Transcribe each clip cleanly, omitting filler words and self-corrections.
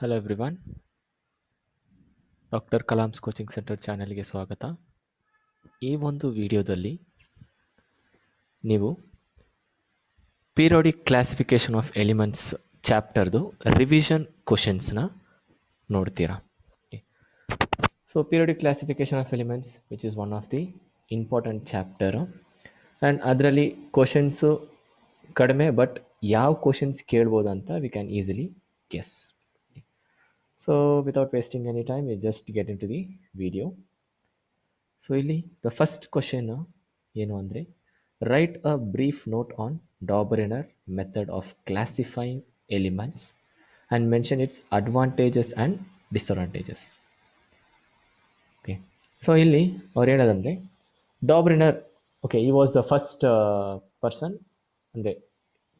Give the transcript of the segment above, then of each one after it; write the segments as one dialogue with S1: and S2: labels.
S1: Hello everyone, doctor Kalam's coaching centre ಚಾನೆಲ್ಗೆ ಸ್ವಾಗತ. ಈ ಒಂದು ವಿಡಿಯೋದಲ್ಲಿ ನೀವು ಪೀರಿಯಾಡಿಕ್ ಕ್ಲಾಸಿಫಿಕೇಶನ್ ಆಫ್ ಎಲಿಮೆಂಟ್ಸ್ ಚಾಪ್ಟರ್ದು ರಿವಿಷನ್ ಕ್ವಶನ್ಸ್ನ ನೋಡ್ತೀರಾ. So periodic classification of elements which is one of the important chapter and ಅದರಲ್ಲಿ ಕ್ವಶನ್ಸು ಕಡಿಮೆ, ಬಟ್ ಯಾವ ಕ್ವಶನ್ಸ್ ಕೇಳ್ಬೋದು ಅಂತ we can easily guess. So without wasting any time, we just get into the video. So ಇಲ್ಲಿ the first question ಏನು ಅಂದರೆ, write a brief note on Dobereiner method of classifying elements and mention its advantages and disadvantages. Okay, so ಇಲ್ಲಿ ಅವ್ರು ಹೇಳೋದಂದರೆ Dobereiner, okay, he was the first person, ಅಂದರೆ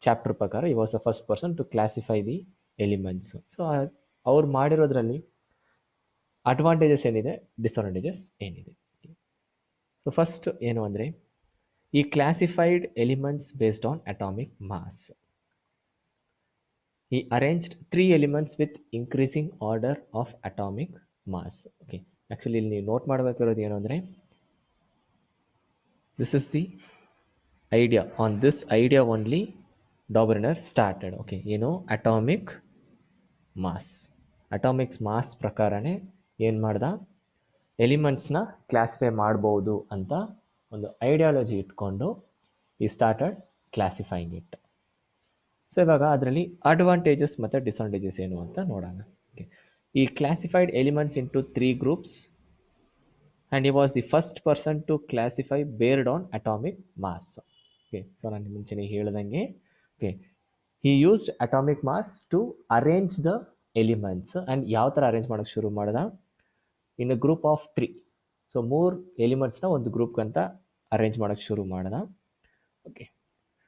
S1: chapter ಪ್ರಕಾರ he was the first person to classify the elements. So ಅವ್ರು ಮಾಡಿರೋದ್ರಲ್ಲಿ advantages ಏನಿದೆ, disadvantages ಏನಿದೆ. So first ಏನು ಅಂದರೆ, he classified elements based on atomic mass. He arranged 3 elements with increasing order of atomic mass. Okay, actually ಇಲ್ಲಿ ನೀವು note ಮಾಡಬೇಕಿರೋದು ಏನು ಅಂದರೆ, this is the idea. On this idea only Dobereiner started. Okay, ಏನು atomic mass, Atomix mass ಪ್ರಕಾರನೇ ಏನು ಮಾಡ್ದ, ಎಲಿಮೆಂಟ್ಸ್ನ classify ಮಾಡ್ಬೋದು ಅಂತ ಒಂದು ಐಡಿಯಾಲಜಿ ಇಟ್ಕೊಂಡು ಈ ಸ್ಟಾರ್ಟೆಡ್ ಕ್ಲಾಸಿಫೈಯಿಂಗ್ ಇಟ್. ಸೊ ಇವಾಗ ಅದರಲ್ಲಿ ಅಡ್ವಾಂಟೇಜಸ್ ಮತ್ತು ಡಿಸ್ಅಡ್ವಾಂಟೇಜಸ್ ಏನು ಅಂತ ನೋಡೋಣ. Okay, he classified elements into 3 groups and he was the first person to classify based on atomic mass. Okay, so ನಾನು ಮುಂಚೆನೇ ಹೇಳ್ದಂಗೆ, okay, he used atomic mass to arrange the elements. And ಯಾವ ಥರ arrange ಮಾಡೋಕ್ಕೆ ಶುರು ಮಾಡ್ದ, in a group of 3. So 3 ಎಲಿಮೆಂಟ್ಸ್ನ ಒಂದು ಗ್ರೂಪ್ಗಂತ ಅರೇಂಜ್ ಮಾಡೋಕ್ಕೆ ಶುರು ಮಾಡ್ದ. ಓಕೆ,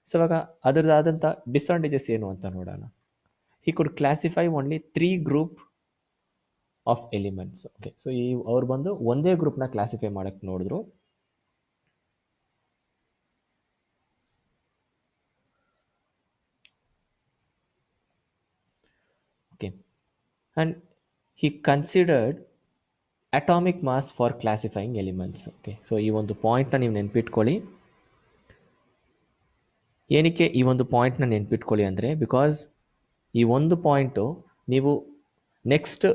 S1: ಸೊ ಇವಾಗ ಅದರದಾದಂಥ ಡಿಸ್ಅಡ್ವಾಂಟೇಜಸ್ ಏನು ಅಂತ ನೋಡೋಣ. He could classify only 3 group of elements. Okay, so he ಅವ್ರು ಬಂದು ಒಂದೇ ಗ್ರೂಪ್ನ ಕ್ಲಾಸಿಫೈ ಮಾಡೋಕ್ಕೆ ನೋಡಿದ್ರು. Okay, and he considered atomic mass for classifying elements. Okay, so he ಒಂದು ಪಾಯಿಂಟ್ನ ನೀವು ನೆನ್ಪಿಟ್ಕೊಳ್ಳಿ. ಏನಕ್ಕೆ ಈ ಒಂದು ಪಾಯಿಂಟ್ನ ನೆನ್ಪಿಟ್ಕೊಳ್ಳಿ ಅಂದರೆ, ಬಿಕಾಸ್ ಈ ಒಂದು ಪಾಯಿಂಟು ನೀವು ನೆಕ್ಸ್ಟ್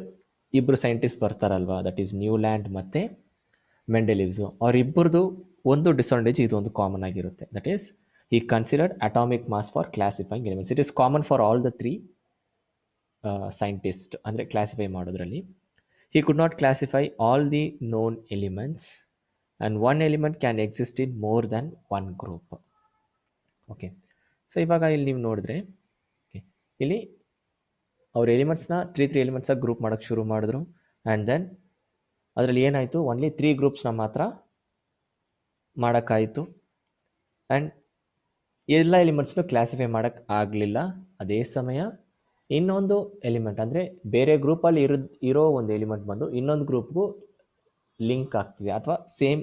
S1: ಇಬ್ಬರು ಸೈಂಟಿಸ್ಟ್ ಬರ್ತಾರಲ್ವ, ದಟ್ ಈಸ್ ನ್ಯೂಲ್ಯಾಂಡ್ ಮತ್ತು ಮೆಂಡೆಲಿವ್ಸು, ಅವರಿಬ್ಬರದು ಒಂದು ಡಿಸ್ಅಡ್ವಾಂಟೇಜ್ ಇದೊಂದು ಕಾಮನ್ ಆಗಿರುತ್ತೆ. ದಟ್ ಈಸ್ ಈ considered atomic mass for classifying elements. It is common for all the 3 scientist, ಅಂದರೆ ಕ್ಲಾಸಿಫೈ ಮಾಡೋದ್ರಲ್ಲಿ. He could not classify all the known elements and one element can exist in more than one group. Okay, so ಇವಾಗ ಇಲ್ಲಿ ನೀವು ನೋಡಿದ್ರೆ, okay, ಇಲ್ಲಿ ಅವ್ರ ಎಲಿಮೆಂಟ್ಸ್ನ 3 ಎಲಿಮೆಂಟ್ಸಾಗಿ group ಮಾಡೋಕ್ಕೆ ಶುರು ಮಾಡಿದ್ರು. ಆ್ಯಂಡ್ ದೆನ್ ಅದರಲ್ಲಿ ಏನಾಯಿತು, ಓನ್ಲಿ 3 ಗ್ರೂಪ್ಸ್ನ ಮಾತ್ರ ಮಾಡೋಕ್ಕಾಯಿತು. ಆ್ಯಂಡ್ ಎಲ್ಲ ಎಲಿಮೆಂಟ್ಸ್ನು ಕ್ಲಾಸಿಫೈ ಮಾಡೋಕ್ಕೆ ಆಗಲಿಲ್ಲ. ಅದೇ ಸಮಯ ಇನ್ನೊಂದು ಎಲಿಮೆಂಟ್, ಅಂದರೆ ಬೇರೆ ಗ್ರೂಪಲ್ಲಿ ಇರೋ ಒಂದು ಎಲಿಮೆಂಟ್ ಬಂದು ಇನ್ನೊಂದು ಗ್ರೂಪ್ಗೂ ಲಿಂಕ್ ಆಗ್ತಿದೆ ಅಥವಾ ಸೇಮ್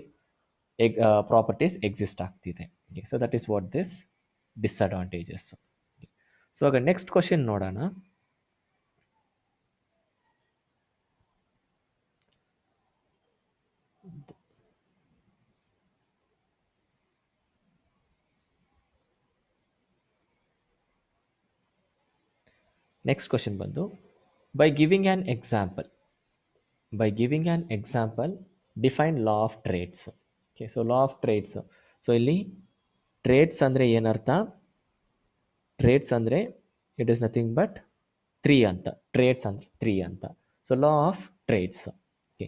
S1: ಪ್ರಾಪರ್ಟೀಸ್ ಎಕ್ಸಿಸ್ಟ್ ಆಗ್ತಿದೆ. So that is what this disadvantages. So ಆಗ ನೆಕ್ಸ್ಟ್ ಕ್ವಶನ್ ನೋಡೋಣ. ನೆಕ್ಸ್ಟ್ ಕ್ವಶನ್ ಬಂದು, by giving an example define law of triads. Okay, so law of trades. So ಇಲ್ಲಿ ಟ್ರೇಡ್ಸ್ ಅಂದರೆ ಏನರ್ಥ, ಟ್ರೇಡ್ಸ್ ಅಂದರೆ ಇಟ್ ಈಸ್ ನಥಿಂಗ್ ಬಟ್ 3 ಅಂತ. Trades ಅಂದರೆ 3 ಅಂತ. So law of triads. Okay,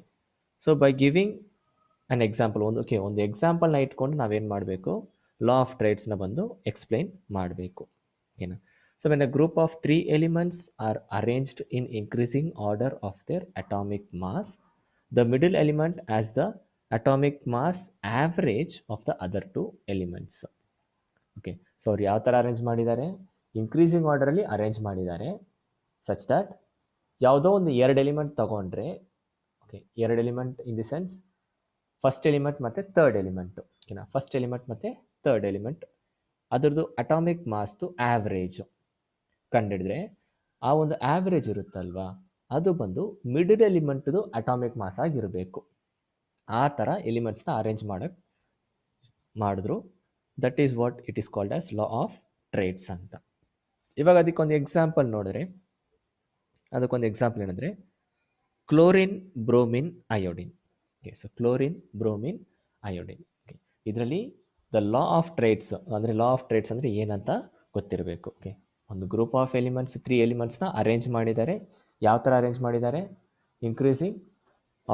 S1: so by giving an example, ಒಂದು ಎಕ್ಸಾಂಪಲ್ನ ಇಟ್ಕೊಂಡು ನಾವೇನು ಮಾಡಬೇಕು, ಲಾ ಆಫ್ ಟ್ರೇಡ್ಸ್ನ ಬಂದು ಎಕ್ಸ್ಪ್ಲೈನ್ ಮಾಡಬೇಕು. ಓಕೆನಾ. So when a group of 3 elements are arranged in increasing order of their atomic mass, the middle element has the atomic mass average of the other 2 elements. Okay, so ಅವ್ರು ಯಾವ ಥರ arrange ಮಾಡಿದ್ದಾರೆ, increasing ಆರ್ಡರಲ್ಲಿ arrange ಮಾಡಿದ್ದಾರೆ, such that ಯಾವುದೋ ಒಂದು 2 element ತೊಗೊಂಡ್ರೆ, okay, 2 element in the sense first element ಮತ್ತು third element. ಓಕೆನಾ, ಫಸ್ಟ್ ಎಲಿಮೆಂಟ್ ಮತ್ತು ಥರ್ಡ್ ಎಲಿಮೆಂಟ್ ಅದರದ್ದು ಅಟಾಮಿಕ್ ಮಾಸ್ದು ಆ್ಯಾವ್ರೇಜು ಕಂಡಿಡಿದ್ರೆ, ಆ ಒಂದು ಆ್ಯಾವ್ರೇಜ್ ಇರುತ್ತಲ್ವಾ, ಅದು ಬಂದು ಮಿಡಲ್ ಎಲಿಮೆಂಟ್ದು ಅಟಾಮಿಕ್ ಮಾಸ್ ಆಗಿರಬೇಕು. ಆ ಥರ ಎಲಿಮೆಂಟ್ಸ್ನ ಅರೇಂಜ್ ಮಾಡಿದ್ರು. That is what it is called as law of triads ಅಂತ. ಇವಾಗ ಅದಕ್ಕೊಂದು ಎಕ್ಸಾಂಪಲ್ ನೋಡಿದ್ರೆ, ಅದಕ್ಕೊಂದು ಎಕ್ಸಾಂಪಲ್ ಏನಂದರೆ chlorine, bromine, iodine. Okay, so chlorine, bromine, iodine. Okay, ಇದರಲ್ಲಿ ದ ಲಾ ಆಫ್ ಟ್ರೇಡ್ಸ್ ಅಂದರೆ ಲಾ ಆಫ್ ಟ್ರೇಡ್ಸ್ ಅಂದರೆ ಏನಂತ ಗೊತ್ತಿರಬೇಕು. ಓಕೆ, ಒಂದು ಗ್ರೂಪ್ ಆಫ್ ಎಲಿಮೆಂಟ್ಸ್ 3 ಎಲಿಮೆಂಟ್ಸ್ನ ಅರೇಂಜ್ ಮಾಡಿದ್ದಾರೆ. ಯಾವ ಥರ ಅರೇಂಜ್ ಮಾಡಿದ್ದಾರೆ? Increasing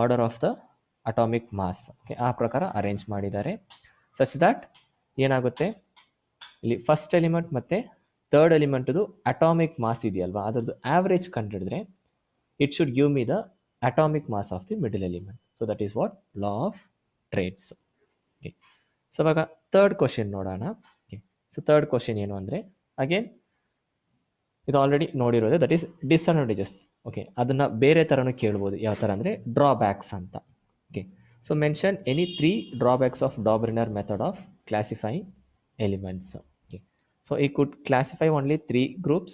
S1: order of the atomic mass. Okay, ಆ ಪ್ರಕಾರ ಅರೇಂಜ್ ಮಾಡಿದ್ದಾರೆ. ಸಚ್ ದ್ಯಾಟ್ ಏನಾಗುತ್ತೆ, ಇಲ್ಲಿ ಫಸ್ಟ್ ಎಲಿಮೆಂಟ್ ಮತ್ತು ಥರ್ಡ್ ಎಲಿಮೆಂಟ್ದು ಅಟಾಮಿಕ್ ಮಾಸ್ ಇದೆಯಲ್ವಾ, ಅದರದ್ದು ಆವ್ರೇಜ್ ಕಂಡುಹಿಡಿದ್ರೆ it should give me the atomic mass of the middle element. So that is what law of triads. Okay, so ಇವಾಗ ಥರ್ಡ್ ಕ್ವಶನ್ ನೋಡೋಣ. ಓಕೆ, ಸೊ ಥರ್ಡ್ ಕ್ವಶನ್ ಏನು ಅಂದರೆ, again ಇದು already ನೋಡಿರೋದು, that is disadvantages. Okay, ಅದನ್ನು ಬೇರೆ ಥರನೂ ಕೇಳ್ಬೋದು. ಯಾವ ಥರ ಅಂದರೆ ಡ್ರಾಬ್ಯಾಕ್ಸ್ ಅಂತ. Okay, so mention any 3 drawbacks of Dobereiner method of classifying elements. Okay, so ಈ could classify only 3 groups.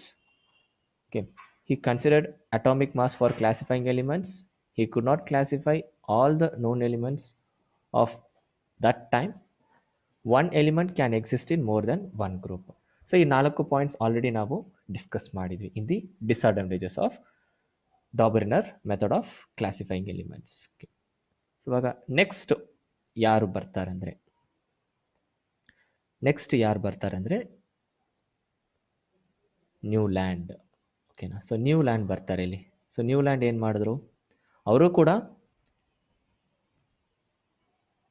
S1: Okay, he considered atomic mass for classifying elements. He could not classify all the known elements of that time. One element can exist in more than one group. So ಈ 4 points already ನಾವು discuss ಮಾಡಿದ್ವಿ in the disadvantages of Dobereiner method of classifying elements. So ಇವಾಗ next ಯಾರು ಬರ್ತಾರೆ ಅಂದರೆ Newland. ಓಕೆನಾ, so Newland ಬರ್ತಾರೆ ಇಲ್ಲಿ. ಸೊ ನ್ಯೂಲ್ಯಾಂಡ್ ಏನು ಮಾಡಿದ್ರು, ಅವರು ಕೂಡ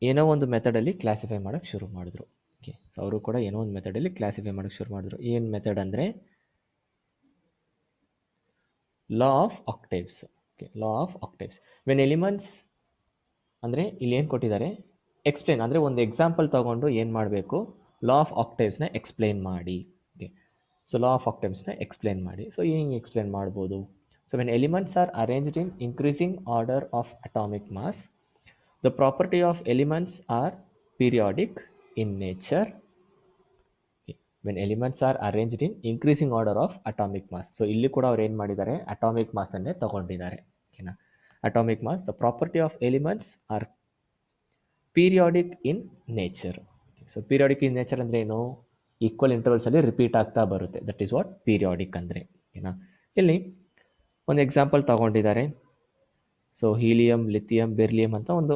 S1: ಏನೋ ಒಂದು ಮೆಥಡಲ್ಲಿ ಕ್ಲಾಸಿಫೈ ಮಾಡೋಕ್ಕೆ ಶುರು ಮಾಡಿದ್ರು. ಓಕೆ, ಸೊ ಅವರು ಕೂಡ ಏನೋ ಒಂದು ಮೆಥಡಲ್ಲಿ ಕ್ಲಾಸಿಫೈ ಮಾಡೋಕ್ಕೆ ಶುರು ಮಾಡಿದ್ರು. ಏನು ಮೆಥಡ್ ಅಂದರೆ law of octaves. Okay, law of octaves. When elements ಅಂದರೆ ಇಲ್ಲಿ ಏನು ಕೊಟ್ಟಿದ್ದಾರೆ, ಎಕ್ಸ್ಪ್ಲೇನ್ ಅಂದರೆ ಒಂದು ಎಕ್ಸಾಂಪಲ್ ತೊಗೊಂಡು ಏನು ಮಾಡಬೇಕು, ಲಾ ಆಫ್ ಆಕ್ಟೇವ್ಸ್ನ ಎಕ್ಸ್ಪ್ಲೇನ್ ಮಾಡಿ. ಓಕೆ, ಸೊ ಲಾ ಆಫ್ ಆಕ್ಟೇವ್ಸ್ನ ಎಕ್ಸ್ಪ್ಲೇನ್ ಮಾಡಿ. ಸೊ ಹೆಂಗೆ ಎಕ್ಸ್ಪ್ಲೇನ್ ಮಾಡ್ಬೋದು? So when elements are arranged in increasing order of atomic mass, the property of elements are periodic in nature. Okay, when elements are arranged in increasing order of atomic mass. So ಇಲ್ಲಿ ಕೂಡ ಅವರು ಏನು ಮಾಡಿದ್ದಾರೆ, atomic mass ಅನ್ನೇ ತಗೊಂಡಿದ್ದಾರೆ. ಓಕೆನಾ, atomic mass, the property of elements are periodic in nature. So periodic in nature ಅಂದರೆ ಏನು, ಈಕ್ವಲ್ ಇಂಟರ್ವಲ್ಸಲ್ಲಿ ರಿಪೀಟ್ ಆಗ್ತಾ ಬರುತ್ತೆ. ದಟ್ ಈಸ್ ವಾಟ್ ಪೀರಿಯಾಡಿಕ್ ಅಂದರೆ. ಓಕೆನಾ, ಇಲ್ಲಿ ಒಂದು ಎಕ್ಸಾಂಪಲ್ ತಗೊಂಡಿದ್ದಾರೆ. ಸೊ ಹೀಲಿಯಂ, ಲಿಥಿಯಂ, ಬೆರ್ಲಿಯಂ ಅಂತ ಒಂದು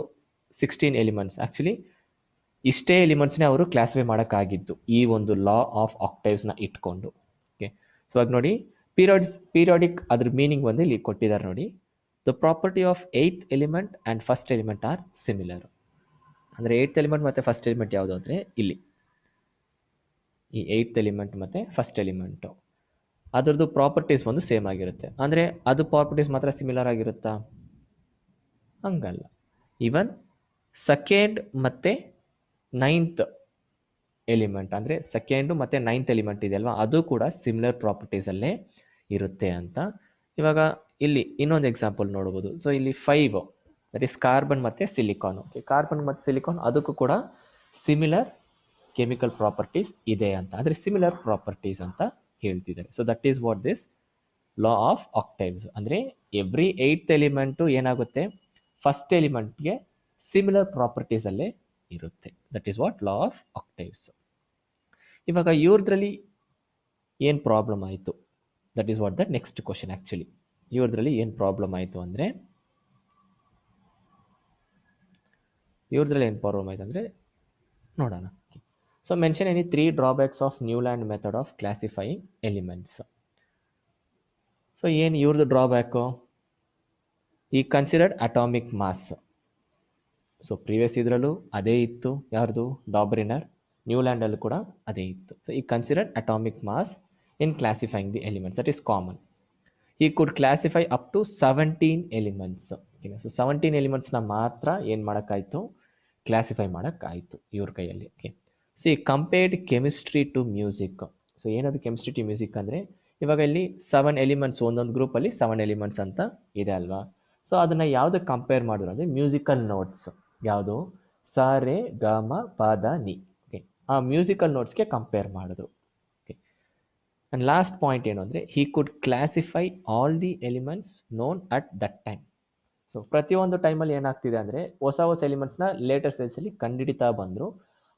S1: 16 ಎಲಿಮೆಂಟ್ಸ್. ಆ್ಯಕ್ಚುಲಿ ಇಷ್ಟೇ ಎಲಿಮೆಂಟ್ಸ್ನೇ ಅವರು ಕ್ಲಾಸಿಫೈ ಮಾಡೋಕ್ಕಾಗಿತ್ತು ಈ ಒಂದು ಲಾ ಆಫ್ ಆಕ್ಟೈವ್ಸ್ನ ಇಟ್ಕೊಂಡು. ಓಕೆ, ಸೊ ಆಗ ನೋಡಿ ಪೀರಿಯಾಡಿಕ್ ಅದ್ರ ಮೀನಿಂಗ್ ಬಂದು ಇಲ್ಲಿ ಕೊಟ್ಟಿದ್ದಾರೆ ನೋಡಿ. The property of 8th element and first element R similar. ಅಂದರೆ 8th ಎಲಿಮೆಂಟ್ ಮತ್ತು ಫಸ್ಟ್ ಎಲಿಮೆಂಟ್ ಯಾವುದು ಅಂದರೆ ಇಲ್ಲಿ ಈ 8th ಎಲಿಮೆಂಟ್ ಮತ್ತು ಫಸ್ಟ್ ಎಲಿಮೆಂಟು ಅದರದ್ದು ಪ್ರಾಪರ್ಟೀಸ್ ಬಂದು ಸೇಮ್ ಆಗಿರುತ್ತೆ. ಅಂದರೆ ಅದು ಪ್ರಾಪರ್ಟೀಸ್ ಮಾತ್ರ ಸಿಮಿಲರ್ ಆಗಿರುತ್ತಾ? ಹಂಗಲ್ಲ. ಈವನ್ ಸೆಕೆಂಡ್ ಮತ್ತು 9th ಎಲಿಮೆಂಟ್ ಅಂದರೆ ಸೆಕೆಂಡು ಮತ್ತು 9th ಎಲಿಮೆಂಟ್ ಇದೆಯಲ್ವಾ, ಅದು ಕೂಡ ಸಿಮಿಲರ್ ಪ್ರಾಪರ್ಟೀಸಲ್ಲೇ ಇರುತ್ತೆ ಅಂತ. ಇವಾಗ ಇಲ್ಲಿ ಇನ್ನೊಂದು ಎಕ್ಸಾಂಪಲ್ ನೋಡ್ಬೋದು. ಸೊ ಇಲ್ಲಿ 5 ದಟ್ ಈಸ್ ಕಾರ್ಬನ್ ಮತ್ತು ಸಿಲಿಕಾನ್. ಓಕೆ, ಕಾರ್ಬನ್ ಮತ್ತು ಸಿಲಿಕಾನ್ ಅದಕ್ಕೂ ಕೂಡ ಸಿಮಿಲರ್ ಕೆಮಿಕಲ್ ಪ್ರಾಪರ್ಟೀಸ್ ಇದೆ ಅಂತ, ಅಂದರೆ ಸಿಮಿಲರ್ ಪ್ರಾಪರ್ಟೀಸ್ ಅಂತ ಹೇಳ್ತಿದ್ದಾರೆ. So that is what this law of octaves. ಅಂದರೆ ಎವ್ರಿ 8th ಎಲಿಮೆಂಟು ಏನಾಗುತ್ತೆ, ಫಸ್ಟ್ ಎಲಿಮೆಂಟ್ಗೆ ಸಿಮಿಲರ್ ಪ್ರಾಪರ್ಟೀಸಲ್ಲೇ ಇರುತ್ತೆ. That is what law of octaves. ಇವಾಗ ಇವ್ರದ್ರಲ್ಲಿ ಏನು ಪ್ರಾಬ್ಲಮ್ ಆಯಿತು, that is what the next question. Actually ಇವ್ರದ್ರಲ್ಲಿ ಏನು ಪ್ರಾಬ್ಲಮ್ ಆಯಿತು ಅಂದರೆ ನೋಡೋಣ. So mention any 3 drawbacks of Newland method of classifying elements. So ಏನು ಇವ್ರದ್ದು drawback, he considered atomic mass. So previous ಇದರಲ್ಲೂ ಅದೇ ಇತ್ತು, ಯಾರ್ದು ಡಾಬ್ರಿನರ್, ನ್ಯೂಲ್ಯಾಂಡಲ್ಲೂ ಕೂಡ ಅದೇ ಇತ್ತು. So he considered atomic mass in classifying the elements, that is common. He could classify up to 17 elements. Okay, so 17 ಎಲಿಮೆಂಟ್ಸ್ನ ಮಾತ್ರ ಏನು ಮಾಡೋಕ್ಕಾಯಿತು, ಕ್ಲಾಸಿಫೈ ಮಾಡೋಕ್ಕಾಯಿತು ಇವ್ರ ಕೈಯಲ್ಲಿ. ಓಕೆ, so he compared chemistry to music. So ಏನದು ಕೆಮಿಸ್ಟ್ರಿ ಟು ಮ್ಯೂಸಿಕ್ ಅಂದರೆ, ಇವಾಗ ಇಲ್ಲಿ 7 ಎಲಿಮೆಂಟ್ಸ್, ಒಂದೊಂದು ಗ್ರೂಪಲ್ಲಿ 7 ಎಲಿಮೆಂಟ್ಸ್ ಅಂತ ಇದೆ ಅಲ್ವಾ. ಸೊ ಅದನ್ನು ಯಾವುದಕ್ಕೆ ಕಂಪೇರ್ ಮಾಡಿದ್ರು ಅಂದರೆ ಮ್ಯೂಸಿಕಲ್ ನೋಟ್ಸ್. ಯಾವುದು, ಸ ರೇ ಗ ಮ ಪ ದ ನಿ. ಓಕೆ, ಆ ಮ್ಯೂಸಿಕಲ್ ನೋಟ್ಸ್ಗೆ ಕಂಪೇರ್ ಮಾಡಿದ್ರು. ಓಕೆ, ಆ್ಯಂಡ್ ಲಾಸ್ಟ್ ಪಾಯಿಂಟ್ ಏನು ಅಂದರೆ he could classify all the elements known at that time. So ಪ್ರತಿಯೊಂದು ಟೈಮಲ್ಲಿ ಏನಾಗ್ತಿದೆ ಅಂದರೆ ಹೊಸ ಹೊಸ ಎಲಿಮೆಂಟ್ಸ್ನ ಲೇಟರ್ ಸ್ಟೇಜಲ್ಲಿ ಕಂಡುಹಿಡಿತಾ ಬಂದರು.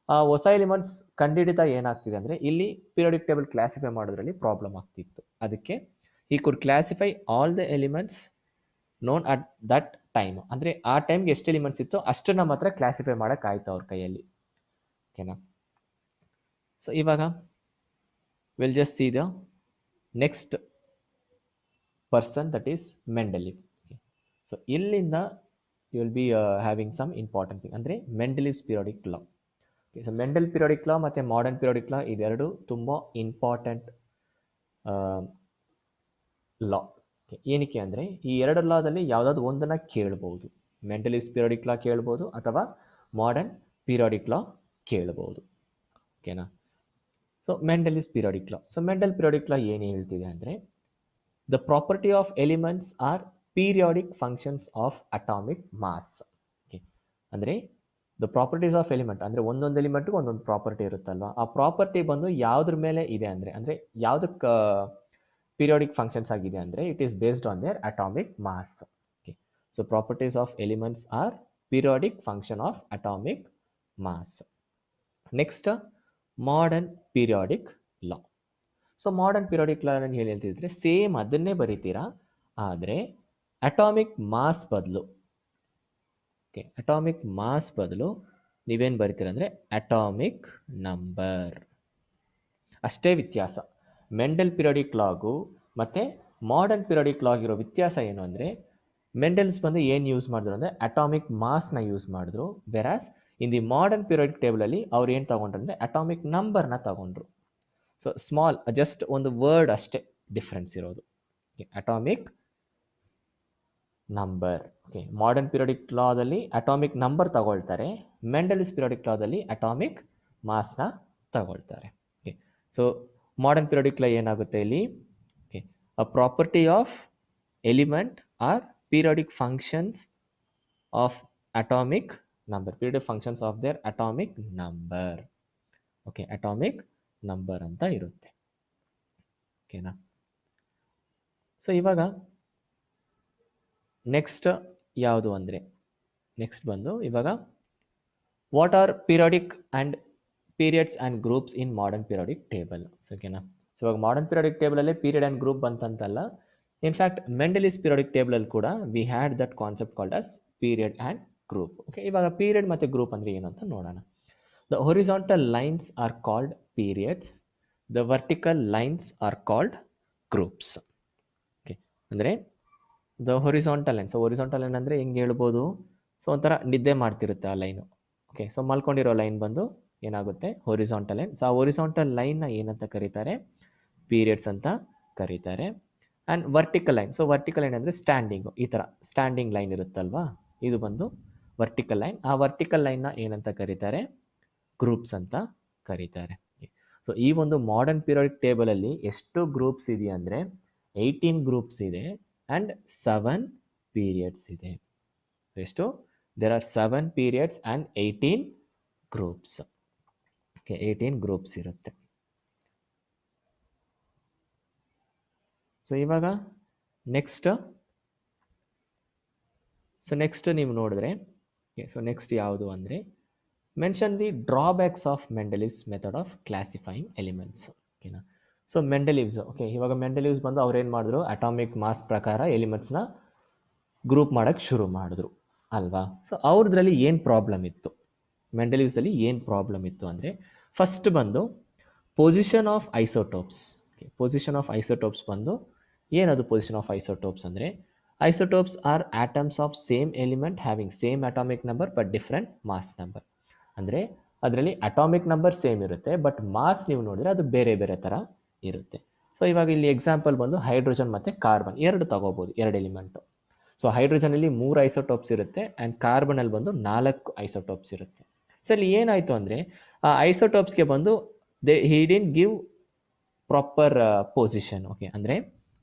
S1: ಆ ಹೊಸ ಎಲಿಮೆಂಟ್ಸ್ ಕಂಡುಹಿಡಿತಾ ಏನಾಗ್ತಿದೆ ಅಂದರೆ ಇಲ್ಲಿ ಪೀರಿಯಾಡಿಕ್ ಟೇಬಲ್ ಕ್ಲಾಸಿಫೈ ಮಾಡೋದ್ರಲ್ಲಿ ಪ್ರಾಬ್ಲಮ್ ಆಗ್ತಿತ್ತು. ಅದಕ್ಕೆ he could classify all the elements known at that time. ಅಂದರೆ ಆ ಟೈಮ್ಗೆ ಎಷ್ಟು ಎಲಿಮೆಂಟ್ಸ್ ಇತ್ತು ಅಷ್ಟನ್ನು ಮಾತ್ರ ಕ್ಲಾಸಿಫೈ ಮಾಡೋಕ್ಕಾಯ್ತು ಅವ್ರ ಕೈಯಲ್ಲಿ. ಓಕೆನಾ? ಸೊ ಇವಾಗ will just see the next person, that is Mendeleev. So ಇಲ್ಲಿಂದ you will be having some important thing ಅಂದರೆ Mendeleev's periodic law. So Mendel periodic law ಮತ್ತು ಮಾಡರ್ನ್ ಪೀರಿಯಾಡಿಕ್ ಲಾ ಇದೆರಡು ತುಂಬ ಇಂಪಾರ್ಟೆಂಟ್ ಲಾ. ಏನಕ್ಕೆ ಅಂದರೆ ಈ ಎರಡು ಲಾದಲ್ಲಿ ಯಾವುದಾದ್ರು ಒಂದನ್ನು ಕೇಳ್ಬೋದು. ಮೆಂಡೆಲಿವ್ಸ್ ಪೀರಿಯಾಡಿಕ್ ಲಾ ಕೇಳ್ಬೋದು ಅಥವಾ ಮಾಡರ್ನ್ ಪೀರಿಯಾಡಿಕ್ ಲಾ ಕೇಳ್ಬೋದು. ಓಕೆನಾ? So Mendeleev's periodic law. So Mendel periodic law ಏನು ಹೇಳ್ತಿದೆ ಅಂದರೆ the property of elements are periodic functions of atomic mass. Okay, ಅಂದರೆ ದ ಪ್ರಾಪರ್ಟೀಸ್ ಆಫ್ ಎಲಿಮೆಂಟ್ ಅಂದರೆ ಒಂದೊಂದು ಎಲಿಮೆಂಟ್ಗೂ ಒಂದೊಂದು ಪ್ರಾಪರ್ಟಿ ಇರುತ್ತಲ್ವ, ಆ ಪ್ರಾಪರ್ಟಿ ಬಂದು ಯಾವುದ್ರ ಮೇಲೆ ಇದೆ ಅಂದರೆ ಯಾವುದಕ್ಕೆ ಪೀರಿಯಾಡಿಕ್ ಫಂಕ್ಷನ್ಸ್ ಆಗಿದೆ ಅಂದರೆ it is based on their atomic mass. Okay, so properties of elements are periodic function of atomic mass. Next modern periodic law. So modern periodic law ಏನು ಹೇಳ್ತಿದ್ರೆ ಸೇಮ್ ಅದನ್ನೇ ಬರೀತೀರಾ, ಆದರೆ ಅಟಾಮಿಕ್ ಮಾಸ್ ಬದಲು atomic mass ಬದಲು ನೀವೇನು ಬರಿತೀರ ಅಂದರೆ atomic number. ಅಷ್ಟೇ ವ್ಯತ್ಯಾಸ. ಮೆಂಡೆಲ್ ಪೀರಿಯಾಡಿಕ್ ಲಾಗೂ ಮತ್ತು ಮಾಡರ್ನ್ ಪೀರಿಯಾಡಿಕ್ ಲಾಗ್ ಇರೋ ವ್ಯತ್ಯಾಸ ಏನು ಅಂದರೆ ಮೆಂಡೆಲ್ಸ್ ಬಂದು ಏನು ಯೂಸ್ ಮಾಡಿದ್ರು ಅಂದರೆ ಅಟಾಮಿಕ್ ಮಾಸ್ನ ಯೂಸ್ ಮಾಡಿದ್ರು. Whereas in the modern periodic ಟೇಬಲಲ್ಲಿ ಅವ್ರು ಏನು ತಗೊಂಡ್ರು ಅಂದರೆ ಅಟಾಮಿಕ್ ನಂಬರ್ನ ತಗೊಂಡ್ರು. ಸೊ ಸ್ಮಾಲ್, ಜಸ್ಟ್ ಒಂದು ವರ್ಡ್ ಅಷ್ಟೇ ಡಿಫ್ರೆನ್ಸ್ ಇರೋದು. Atomic number. Okay, modern periodic ಲಾದಲ್ಲಿ ಅಟಾಮಿಕ್ ನಂಬರ್ ತಗೊಳ್ತಾರೆ, ಮೆಂಡೆಲಿವ್ಸ್ ಪೀರಿಯಾಡಿಕ್ ಲಾದಲ್ಲಿ ಅಟಾಮಿಕ್ ಮಾಸ್ನ ತಗೊಳ್ತಾರೆ. Okay, so modern periodic law ಏನಾಗುತ್ತೆ ಇಲ್ಲಿ, okay, a property of element are periodic functions of atomic number, periodic functions of their atomic number. Okay, atomic number ಅಂತ ಇರುತ್ತೆ. ಓಕೆನಾ? ಸೊ ಇವಾಗ ನೆಕ್ಸ್ಟ್ ಯಾವುದು ಅಂದರೆ ನೆಕ್ಸ್ಟ್ ಬಂದು ಇವಾಗ what are periodic and periods and groups in modern periodic table. So ಓಕೆನಾ? So ಇವಾಗ ಮಾಡರ್ನ್ ಪೀರಿಯಾಡಿಕ್ ಟೇಬಲಲ್ಲಿ ಪೀರಿಯಡ್ ಆ್ಯಂಡ್ ಗ್ರೂಪ್ ಬಂತಂತಲ್ಲ, ಇನ್ಫ್ಯಾಕ್ಟ್ ಮೆಂಡೆಲಿವ್ಸ್ ಪೀರಿಯಾಡಿಕ್ ಟೇಬಲಲ್ಲಿ ಕೂಡ we had that concept called as period and group. Okay, ಇವಾಗ period ಮತ್ತು group ಅಂದರೆ ಏನು ಅಂತ ನೋಡೋಣ. The horizontal lines are called periods, the vertical lines are called groups. Okay, ಅಂದರೆ the horizontal line. So horizontal line ಅಂದರೆ ಹೆಂಗೆ ಹೇಳ್ಬೋದು, ಸೊ ಒಂಥರ ನಿದ್ದೆ ಮಾಡ್ತಿರುತ್ತೆ ಆ ಲೈನು. ಓಕೆ, ಸೊ ಮಲ್ಕೊಂಡಿರೋ ಲೈನ್ ಬಂದು ಏನಾಗುತ್ತೆ ಹೊರಿಜಾಂಟಲ್ ಲೈನ್. ಸೊ ಆ ಹೊರಿಜಾಂಟಲ್ ಲೈನ್ನ ಏನಂತ ಕರೀತಾರೆ, ಪೀರಿಯಡ್ಸ್ ಅಂತ ಕರೀತಾರೆ. And vertical line. So vertical line ಅಂದರೆ ಸ್ಟ್ಯಾಂಡಿಂಗು, ಈ ಥರ ಸ್ಟ್ಯಾಂಡಿಂಗ್ ಲೈನ್ ಇರುತ್ತಲ್ವಾ, ಇದು ಬಂದು ವರ್ಟಿಕಲ್ ಲೈನ್. ಆ ವರ್ಟಿಕಲ್ ಲೈನ್ನ ಏನಂತ ಕರೀತಾರೆ, ಗ್ರೂಪ್ಸ್ ಅಂತ ಕರೀತಾರೆ. ಸೊ ಈ ಒಂದು ಮಾಡರ್ನ್ ಪೀರಿಯಾಡಿಕ್ ಟೇಬಲಲ್ಲಿ ಎಷ್ಟು ಗ್ರೂಪ್ಸ್ ಇದೆಯಾ ಅಂದರೆ 18 ಗ್ರೂಪ್ಸ್ ಇದೆ ಆ್ಯಂಡ್ 7 ಪೀರಿಯಡ್ಸ್ ಇದೆ. ಎಷ್ಟು? There are 7 periods and 18 groups. Okay, 18 groups ಇರುತ್ತೆ. ಸೊ ಇವಾಗ ನೆಕ್ಸ್ಟ್ ನೀವು ನೋಡಿದ್ರೆ, ಸೊ ನೆಕ್ಸ್ಟ್ ಯಾವುದು ಅಂದರೆ mention the drawbacks of Mendeleev's method of classifying elements. ಓಕೆನಾ? ಸೊ ಮೆಂಡೆಲಿವ್ಸ್, ಓಕೆ, ಇವಾಗ ಮೆಂಡೆಲಿವ್ಸ್ ಬಂದು ಅವ್ರೇನು ಮಾಡಿದ್ರು, ಅಟಾಮಿಕ್ ಮಾಸ್ ಪ್ರಕಾರ ಎಲಿಮೆಂಟ್ಸ್ನ ಗ್ರೂಪ್ ಮಾಡೋಕ್ಕೆ ಶುರು ಮಾಡಿದ್ರು ಅಲ್ವಾ. ಸೊ ಅವ್ರದ್ರಲ್ಲಿ ಏನು ಪ್ರಾಬ್ಲಮ್ ಇತ್ತು, ಮೆಂಡೆಲಿವ್ಸಲ್ಲಿ ಏನು ಪ್ರಾಬ್ಲಮ್ ಇತ್ತು ಅಂದರೆ ಫಸ್ಟ್ ಬಂದು position of isotopes. Position of isotopes ಬಂದು ಏನದು ಪೊಸಿಷನ್ ಆಫ್ ಐಸೋಟೋಪ್ಸ್ ಅಂದರೆ isotopes are atoms of same element having same atomic number but different mass number. ಅಂದರೆ ಅದರಲ್ಲಿ ಅಟಾಮಿಕ್ ನಂಬರ್ ಸೇಮ್ ಇರುತ್ತೆ, ಬಟ್ ಮಾಸ್ ನೀವು ನೋಡಿದ್ರೆ ಅದು ಬೇರೆ ಬೇರೆ ಥರ ಇರುತ್ತೆ. ಸೊ ಇವಾಗ ಇಲ್ಲಿ ಎಕ್ಸಾಂಪಲ್ ಬಂದು ಹೈಡ್ರೋಜನ್ ಮತ್ತು ಕಾರ್ಬನ್ ಎರಡು ತಗೋಬೋದು, ಎರಡು ಎಲಿಮೆಂಟು. ಸೊ ಹೈಡ್ರೋಜನಲ್ಲಿ 3 ಐಸೋಟೋಪ್ಸ್ ಇರುತ್ತೆ ಆ್ಯಂಡ್ ಕಾರ್ಬನಲ್ಲಿ ಬಂದು 4 ಐಸೋಟೋಪ್ಸ್ ಇರುತ್ತೆ. ಸೊ ಇಲ್ಲಿ ಏನಾಯಿತು ಅಂದರೆ ಆ ಐಸೋಟೋಪ್ಸ್ಗೆ ಬಂದು he didn't give proper position. Okay, ಅಂದರೆ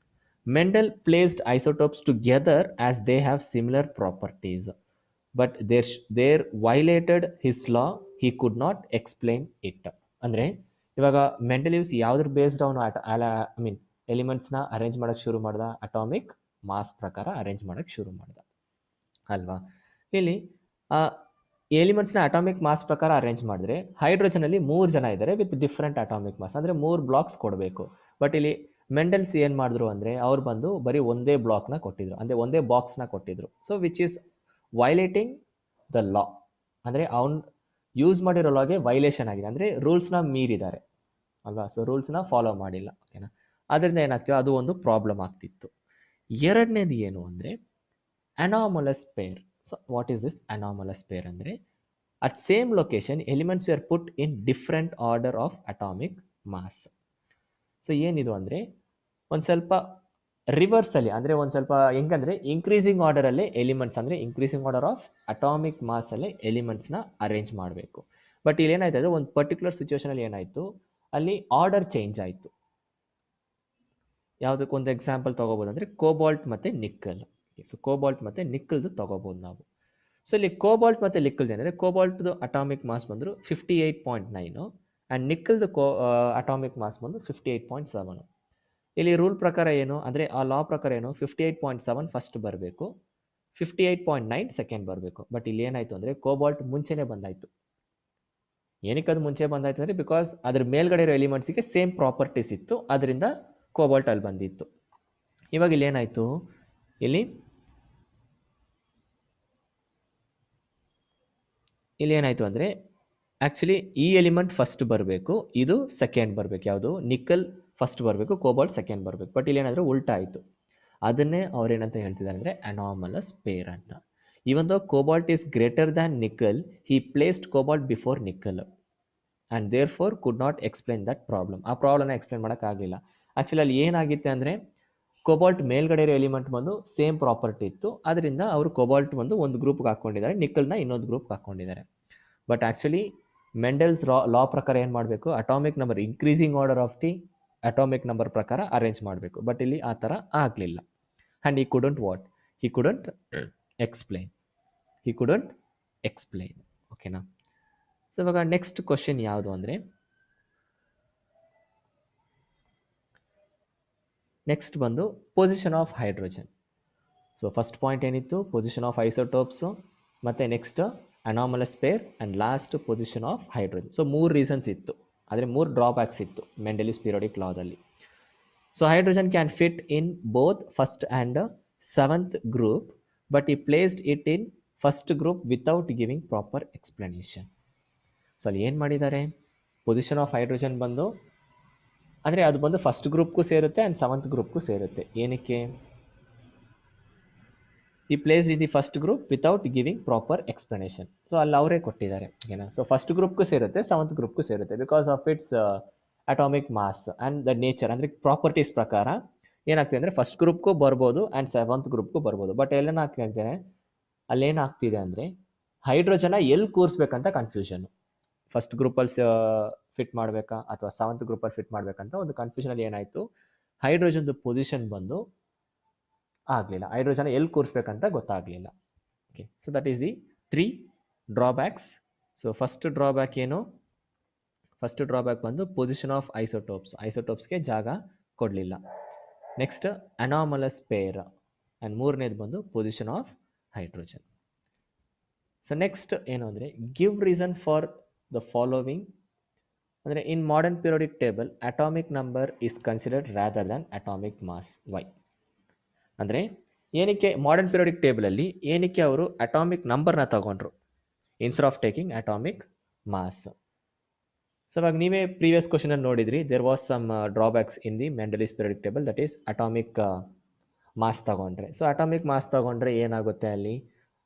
S1: Mendel placed isotopes together as they have similar properties, but there violated his law, he could not explain it. ಅಂದರೆ ಇವಾಗ ಮೆಂಡೆಲಿವ್ಸ್ ಯಾವ್ದ್ರ ಬೇಸ್ಡ್ ಅವನು ಐ ಮೀನ್ ಎಲಿಮೆಂಟ್ಸ್ನ ಅರೇಂಜ್ ಮಾಡೋಕ್ಕೆ ಶುರು ಮಾಡ್ದ, ಅಟಾಮಿಕ್ ಮಾಸ್ ಪ್ರಕಾರ arrange ಮಾಡೋಕ್ಕೆ ಶುರು ಮಾಡ್ದ ಅಲ್ವಾ. ಇಲ್ಲಿ ಎಲಿಮೆಂಟ್ಸ್ನ ಅಟಾಮಿಕ್ ಮಾಸ್ ಪ್ರಕಾರ ಅರೇಂಜ್ ಮಾಡಿದ್ರೆ ಹೈಡ್ರೋಜನಲ್ಲಿ 3 ಜನ ಇದ್ದಾರೆ ವಿತ್ ಡಿಫ್ರೆಂಟ್ ಅಟಾಮಿಕ್ ಮಾಸ್, ಅಂದರೆ 3 ಬ್ಲಾಕ್ಸ್ ಕೊಡಬೇಕು. ಬಟ್ ಇಲ್ಲಿ ಮೆಂಡಲ್ಸ್ ಏನು ಮಾಡಿದ್ರು ಅಂದರೆ ಅವ್ರು ಬಂದು ಬರೀ ಒಂದೇ ಬ್ಲಾಕ್ನ ಕೊಟ್ಟಿದ್ರು, ಅಂದರೆ ಒಂದೇ ಬಾಕ್ಸ್ನ ಕೊಟ್ಟಿದ್ರು. So which is violating the law, ಅಂದರೆ ಅವ್ನು ಯೂಸ್ ಮಾಡಿರೋ ಲಾಗೆ ವೈಲೇಷನ್ ಆಗಿದೆ, ಅಂದರೆ ರೂಲ್ಸ್ನ ಮೀರಿದ್ದಾರೆ ಅಲ್ವಾ. ಸೊ ರೂಲ್ಸ್ನ ಫಾಲೋ ಮಾಡಿಲ್ಲ, ಓಕೆನಾ. ಅದರಿಂದ ಏನಾಗ್ತಿದೆ, ಅದು ಒಂದು ಪ್ರಾಬ್ಲಮ್ ಆಗ್ತಿತ್ತು. ಎರಡನೇದು ಏನು ಅಂದರೆ anomalous pair. So what is this anomalous pair ಅಂದರೆ at same location elements were put in different order of atomic mass. So ಏನಿದು ಅಂದರೆ ಒಂದು ಸ್ವಲ್ಪ ರಿವರ್ಸಲ್ಲಿ, ಅಂದರೆ ಒಂದು ಸ್ವಲ್ಪ ಹೆಂಗಂದರೆ ಇನ್ಕ್ರೀಸಿಂಗ್ ಆರ್ಡರಲ್ಲೇ ಎಲಿಮೆಂಟ್ಸ್, ಅಂದರೆ ಇನ್ಕ್ರೀಸಿಂಗ್ ಆರ್ಡರ್ ಆಫ್ ಅಟಾಮಿಕ್ ಮಾಸಲ್ಲೇ ಎಲಿಮೆಂಟ್ಸ್ನ ಅರೇಂಜ್ ಮಾಡಬೇಕು. ಬಟ್ ಇಲ್ಲಿ ಏನಾಯ್ತು ಅಂದರೆ ಒಂದು ಪರ್ಟಿಕ್ಯುಲರ್ ಸಿಚುವೇಷನಲ್ಲಿ ಏನಾಯಿತು, ಅಲ್ಲಿ ಆರ್ಡರ್ ಚೇಂಜ್ ಆಯಿತು. ಯಾವುದಕ್ಕೆ ಒಂದು ಎಕ್ಸಾಂಪಲ್ ತೊಗೋಬೋದು ಅಂದರೆ ಕೋಬಾಲ್ಟ್ ಮತ್ತು ನಿಕ್ಕಲ್. ಸೊ ಕೋಬಾಲ್ಟ್ ಮತ್ತು ನಿಕ್ಕಲ್ದು ತೊಗೋಬೋದು ನಾವು. ಸೊ ಇಲ್ಲಿ ಕೋಬಾಲ್ಟ್ ಮತ್ತು ನಿಕ್ಕಲ್ದು ಏನಂದರೆ ಕೋಬಾಲ್ಟ್ದು ಅಟಾಮಿಕ್ ಮಾಸ್ ಬಂದರು 58.9 ಆ್ಯಂಡ್ ನಿಕ್ಕಲ್ದು ಅಟಾಮಿಕ್ ಮಾಸ್ ಬಂದು 58.7. ಇಲ್ಲಿ ರೂಲ್ ಪ್ರಕಾರ ಏನು ಅಂದರೆ ಆ ಲಾ ಪ್ರಕಾರ ಏನು 58.7 ಫಸ್ಟ್ ಬರಬೇಕು, 58.9 ಸೆಕೆಂಡ್ ಬರಬೇಕು. ಬಟ್ ಇಲ್ಲಿ ಏನಾಯಿತು ಅಂದರೆ ಕೋಬಾಲ್ಟ್ ಮುಂಚೆನೇ ಬಂದಾಯಿತು. ಏನಕ್ಕೆ ಅದು ಮುಂಚೆ ಬಂದಾಯ್ತು ಅಂದರೆ ಬಿಕಾಸ್ ಅದ್ರ ಮೇಲ್ಗಡೆ ಇರೋ ಎಲಿಮೆಂಟ್ಸಿಗೆ ಸೇಮ್ ಪ್ರಾಪರ್ಟೀಸ್ ಇತ್ತು, ಅದರಿಂದ ಕೋಬಾಲ್ಟ್ ಅಲ್ಲಿ ಬಂದಿತ್ತು. ಇವಾಗ ಇಲ್ಲಿ ಏನಾಯಿತು, ಇಲ್ಲಿ ಏನಾಯಿತು ಅಂದರೆ ಆ್ಯಕ್ಚುಲಿ ಈ ಎಲಿಮೆಂಟ್ ಫಸ್ಟ್ ಬರಬೇಕು, ಇದು ಸೆಕೆಂಡ್ ಬರಬೇಕು. ಯಾವುದು ನಿಕ್ಕಲ್ ಫಸ್ಟ್ ಬರಬೇಕು, ಕೋಬಾಲ್ಟ್ ಸೆಕೆಂಡ್ ಬರಬೇಕು. ಬಟ್ ಇಲ್ಲಿ ಏನಾದರೂ ಉಲ್ಟಾ ಆಯಿತು. ಅದನ್ನೇ ಅವ್ರೇನಂತ ಹೇಳ್ತಿದ್ದಾರೆ ಅಂದರೆ ಅನಾಮಲಸ್ ಪೇರ್ ಅಂತ. Even though cobalt is greater than nickel, he placed cobalt before nickel and therefore could not explain that problem. ಆ ಪ್ರಾಬ್ಲಮ್ನ ಎಕ್ಸ್ಪ್ಲೇನ್ ಮಾಡೋಕ್ಕಾಗಲಿಲ್ಲ. ಆ್ಯಕ್ಚುಲಿ ಅಲ್ಲಿ ಏನಾಗಿತ್ತು ಅಂದರೆ ಕೋಬಾಲ್ಟ್ ಮೇಲ್ಗಡೆ ಇರೋ ಎಲಿಮೆಂಟ್ ಬಂದು ಸೇಮ್ ಪ್ರಾಪರ್ಟಿ ಇತ್ತು, ಅದರಿಂದ ಅವರು ಕೋಬಾಲ್ಟ್ ಬಂದು ಒಂದು ಗ್ರೂಪ್ಗೆ ಹಾಕ್ಕೊಂಡಿದ್ದಾರೆ, ನಿಕ್ಕಲ್ನ ಇನ್ನೊಂದು ಗ್ರೂಪ್ಗೆ ಹಾಕ್ಕೊಂಡಿದ್ದಾರೆ. ಬಟ್ ಆ್ಯಕ್ಚುಲಿ ಮೆಂಡೆಲ್ಸ್ ಲಾ ಪ್ರಕಾರ ಏನು ಮಾಡಬೇಕು, atomic number increasing order of the atomic number ಪ್ರಕಾರ ಅರೇಂಜ್ ಮಾಡಬೇಕು. ಬಟ್ ಇಲ್ಲಿ ಆ ಥರ ಆಗಲಿಲ್ಲ. And he couldn't what, he couldn't explain. ಓಕೆನಾ. ಸೊ ಇವಾಗ ನೆಕ್ಸ್ಟ್ ಕ್ವಶನ್ ಯಾವುದು ಅಂದರೆ, ನೆಕ್ಸ್ಟ್ ಬಂದು position of hydrogen. So first point ಏನಿತ್ತು, ಪೊಸಿಷನ್ ಆಫ್ ಐಸೋಟೋಪ್ಸು, ಮತ್ತು next anomalous pair and last position of hydrogen. So 3 reasons ಇತ್ತು, ಆದರೆ 3 ಡ್ರಾಬ್ಯಾಕ್ಸ್ ಇತ್ತು ಮೆಂಡೆಲಿವ್ಸ್ ಪೀರಿಯಾಡಿಕ್ ಲಾದಲ್ಲಿ. So hydrogen can fit in both first and 7th group, but he placed it in first group without giving proper explanation. So ಅಲ್ಲಿ ಏನು ಮಾಡಿದ್ದಾರೆ, position of hydrogen ಬಂದು ಅಂದರೆ ಅದು ಬಂದು ಫಸ್ಟ್ ಗ್ರೂಪ್ಗೂ ಸೇರುತ್ತೆ ಆ್ಯಂಡ್ 7th ಗ್ರೂಪ್ಗೂ ಸೇರುತ್ತೆ. ಏನಕ್ಕೆ, ಈ place in the first group without giving proper explanation. So ಅಲ್ಲಿ ಅವರೇ ಕೊಟ್ಟಿದ್ದಾರೆ, ಓಕೆನಾ. ಸೊ ಫಸ್ಟ್ ಗ್ರೂಪ್ಗೂ ಸೇರುತ್ತೆ, 7th ಗ್ರೂಪ್ಗೂ ಸೇರುತ್ತೆ, because of its atomic mass and the nature, ಅಂದರೆ ಪ್ರಾಪರ್ಟೀಸ್ ಪ್ರಕಾರ ಏನಾಗ್ತಿದೆ ಅಂದರೆ ಫಸ್ಟ್ ಗ್ರೂಪ್ಗೂ ಬರ್ಬೋದು ಆ್ಯಂಡ್ 7th ಗ್ರೂಪ್ಗೂ ಬರ್ಬೋದು. ಬಟ್ ಏನೇನಾಗ್ತಿದೆ, ಅಲ್ಲೇನಾಗ್ತಿದೆ ಅಂದರೆ ಹೈಡ್ರೋಜನ ಎಲ್ಲಿ ಕೂರಿಸ್ಬೇಕಂತ ಕನ್ಫ್ಯೂಷನ್ನು. ಫಸ್ಟ್ ಗ್ರೂಪಲ್ಲಿ ಫಿಟ್ ಮಾಡಬೇಕಾ ಅಥವಾ 7th ಗ್ರೂಪಲ್ಲಿ ಫಿಟ್ ಮಾಡಬೇಕಂತ ಒಂದು ಕನ್ಫ್ಯೂಷನಲ್ಲಿ ಏನಾಯಿತು, ಹೈಡ್ರೋಜನ್ದು ಪೊಸಿಷನ್ ಬಂದು ಆಗಲಿಲ್ಲ, ಹೈಡ್ರೋಜನ್ ಎಲ್ಲಿ ಕೂರಿಸ್ಬೇಕಂತ ಗೊತ್ತಾಗಲಿಲ್ಲ. Okay, so that is the 3 drawbacks. So first drawback ಏನು, ಫಸ್ಟ್ ಡ್ರಾಬ್ಯಾಕ್ ಬಂದು ಪೊಸಿಷನ್ ಆಫ್ ಐಸೋಟೋಪ್ಸ್ಗೆ ಜಾಗ ಕೊಡಲಿಲ್ಲ. ನೆಕ್ಸ್ಟ್ ಅನಾಮಲಸ್ ಪೇರ್ ಆ್ಯಂಡ್ 3ನೇದು ಬಂದು position of hydrogen. So next ಏನು ಅಂದರೆ give reason for the following. ಅಂದರೆ in modern periodic table atomic number is considered rather than atomic mass. Why ಅಂದರೆ ಏನಕ್ಕೆ ಮಾಡರ್ನ್ ಪೀರಿಯಾಡಿಕ್ ಟೇಬಲಲ್ಲಿ ಏನಕ್ಕೆ ಅವರು ಅಟಾಮಿಕ್ ನಂಬರ್ನ ತಗೊಂಡ್ರು instead of taking atomic mass. So ಇವಾಗ ನೀವೇ ಪ್ರೀವಿಯಸ್ ಕ್ವಶನಲ್ಲಿ ನೋಡಿದ್ರಿ, there was some drawbacks in the Mendeleev's periodic table, that is atomic mass ತಗೊಂಡ್ರೆ. ಸೊ ಅಟಾಮಿಕ್ ಮಾಸ್ ತಗೊಂಡ್ರೆ ಏನಾಗುತ್ತೆ, ಅಲ್ಲಿ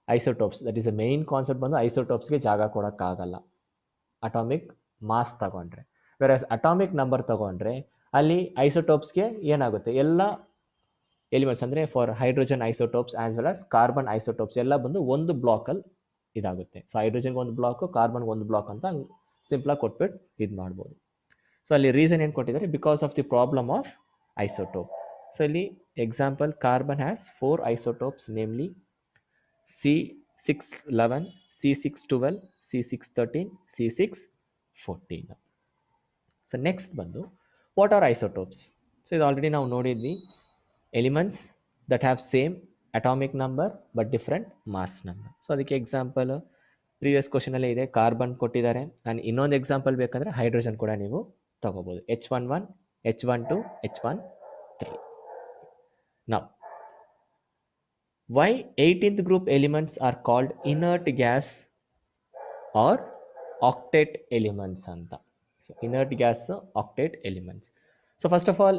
S1: isotopes, that is a main concept ಬಂದು ಐಸೋಟೋಪ್ಸ್ಗೆ ಜಾಗ ಕೊಡೋಕ್ಕಾಗಲ್ಲ ಅಟಾಮಿಕ್ ಮಾಸ್ ತಗೊಂಡ್ರೆ. ವೆರಸ್ ಅಟಾಮಿಕ್ ನಂಬರ್ ತಗೊಂಡ್ರೆ ಅಲ್ಲಿ ಐಸೋಟೋಪ್ಸ್ಗೆ ಏನಾಗುತ್ತೆ, ಎಲ್ಲ ಎಲಿಮೆಂಟ್ಸ್ ಅಂದರೆ for hydrogen isotopes as well as carbon isotopes ಎಲ್ಲ ಬಂದು ಒಂದು ಬ್ಲಾಕಲ್ಲಿ ಇದಾಗುತ್ತೆ. ಸೊ ಹೈಡ್ರೋಜನ್ಗೆ ಒಂದು ಬ್ಲಾಕು, ಕಾರ್ಬನ್ಗೆ ಒಂದು ಬ್ಲಾಕ್ ಅಂತ ಸಿಂಪಲಾಗಿ ಕೊಟ್ಬಿಟ್ಟು ಇದು ಮಾಡ್ಬೋದು. ಸೊ ಅಲ್ಲಿ ರೀಸನ್ ಏನು ಕೊಟ್ಟಿದ್ದಾರೆ, because of the problem of isotope. So ಇಲ್ಲಿ example, carbon has 4 isotopes, namely C611, C612, C613, C614. So next ಬಂದು ವಾಟ್ ಆರ್ ಐಸೋಟೋಪ್ಸ್. ಸೊ ಇದು ಆಲ್ರೆಡಿ ನಾವು ನೋಡಿದ್ವಿ, elements that have same atomic number but different mass number. So ಅದಕ್ಕೆ example previous ಕ್ವಶನಲ್ಲೇ ಇದೆ, carbon ಕೊಟ್ಟಿದ್ದಾರೆ. And ಇನ್ನೊಂದು example ಬೇಕಂದರೆ ಹೈಡ್ರೋಜನ್ ಕೂಡ ನೀವು ತಗೋಬೋದು, H11, H12, H13. Now, why 18th group elements are called inert gas or octet elements anta? So inert gas, octet elements. So first of all,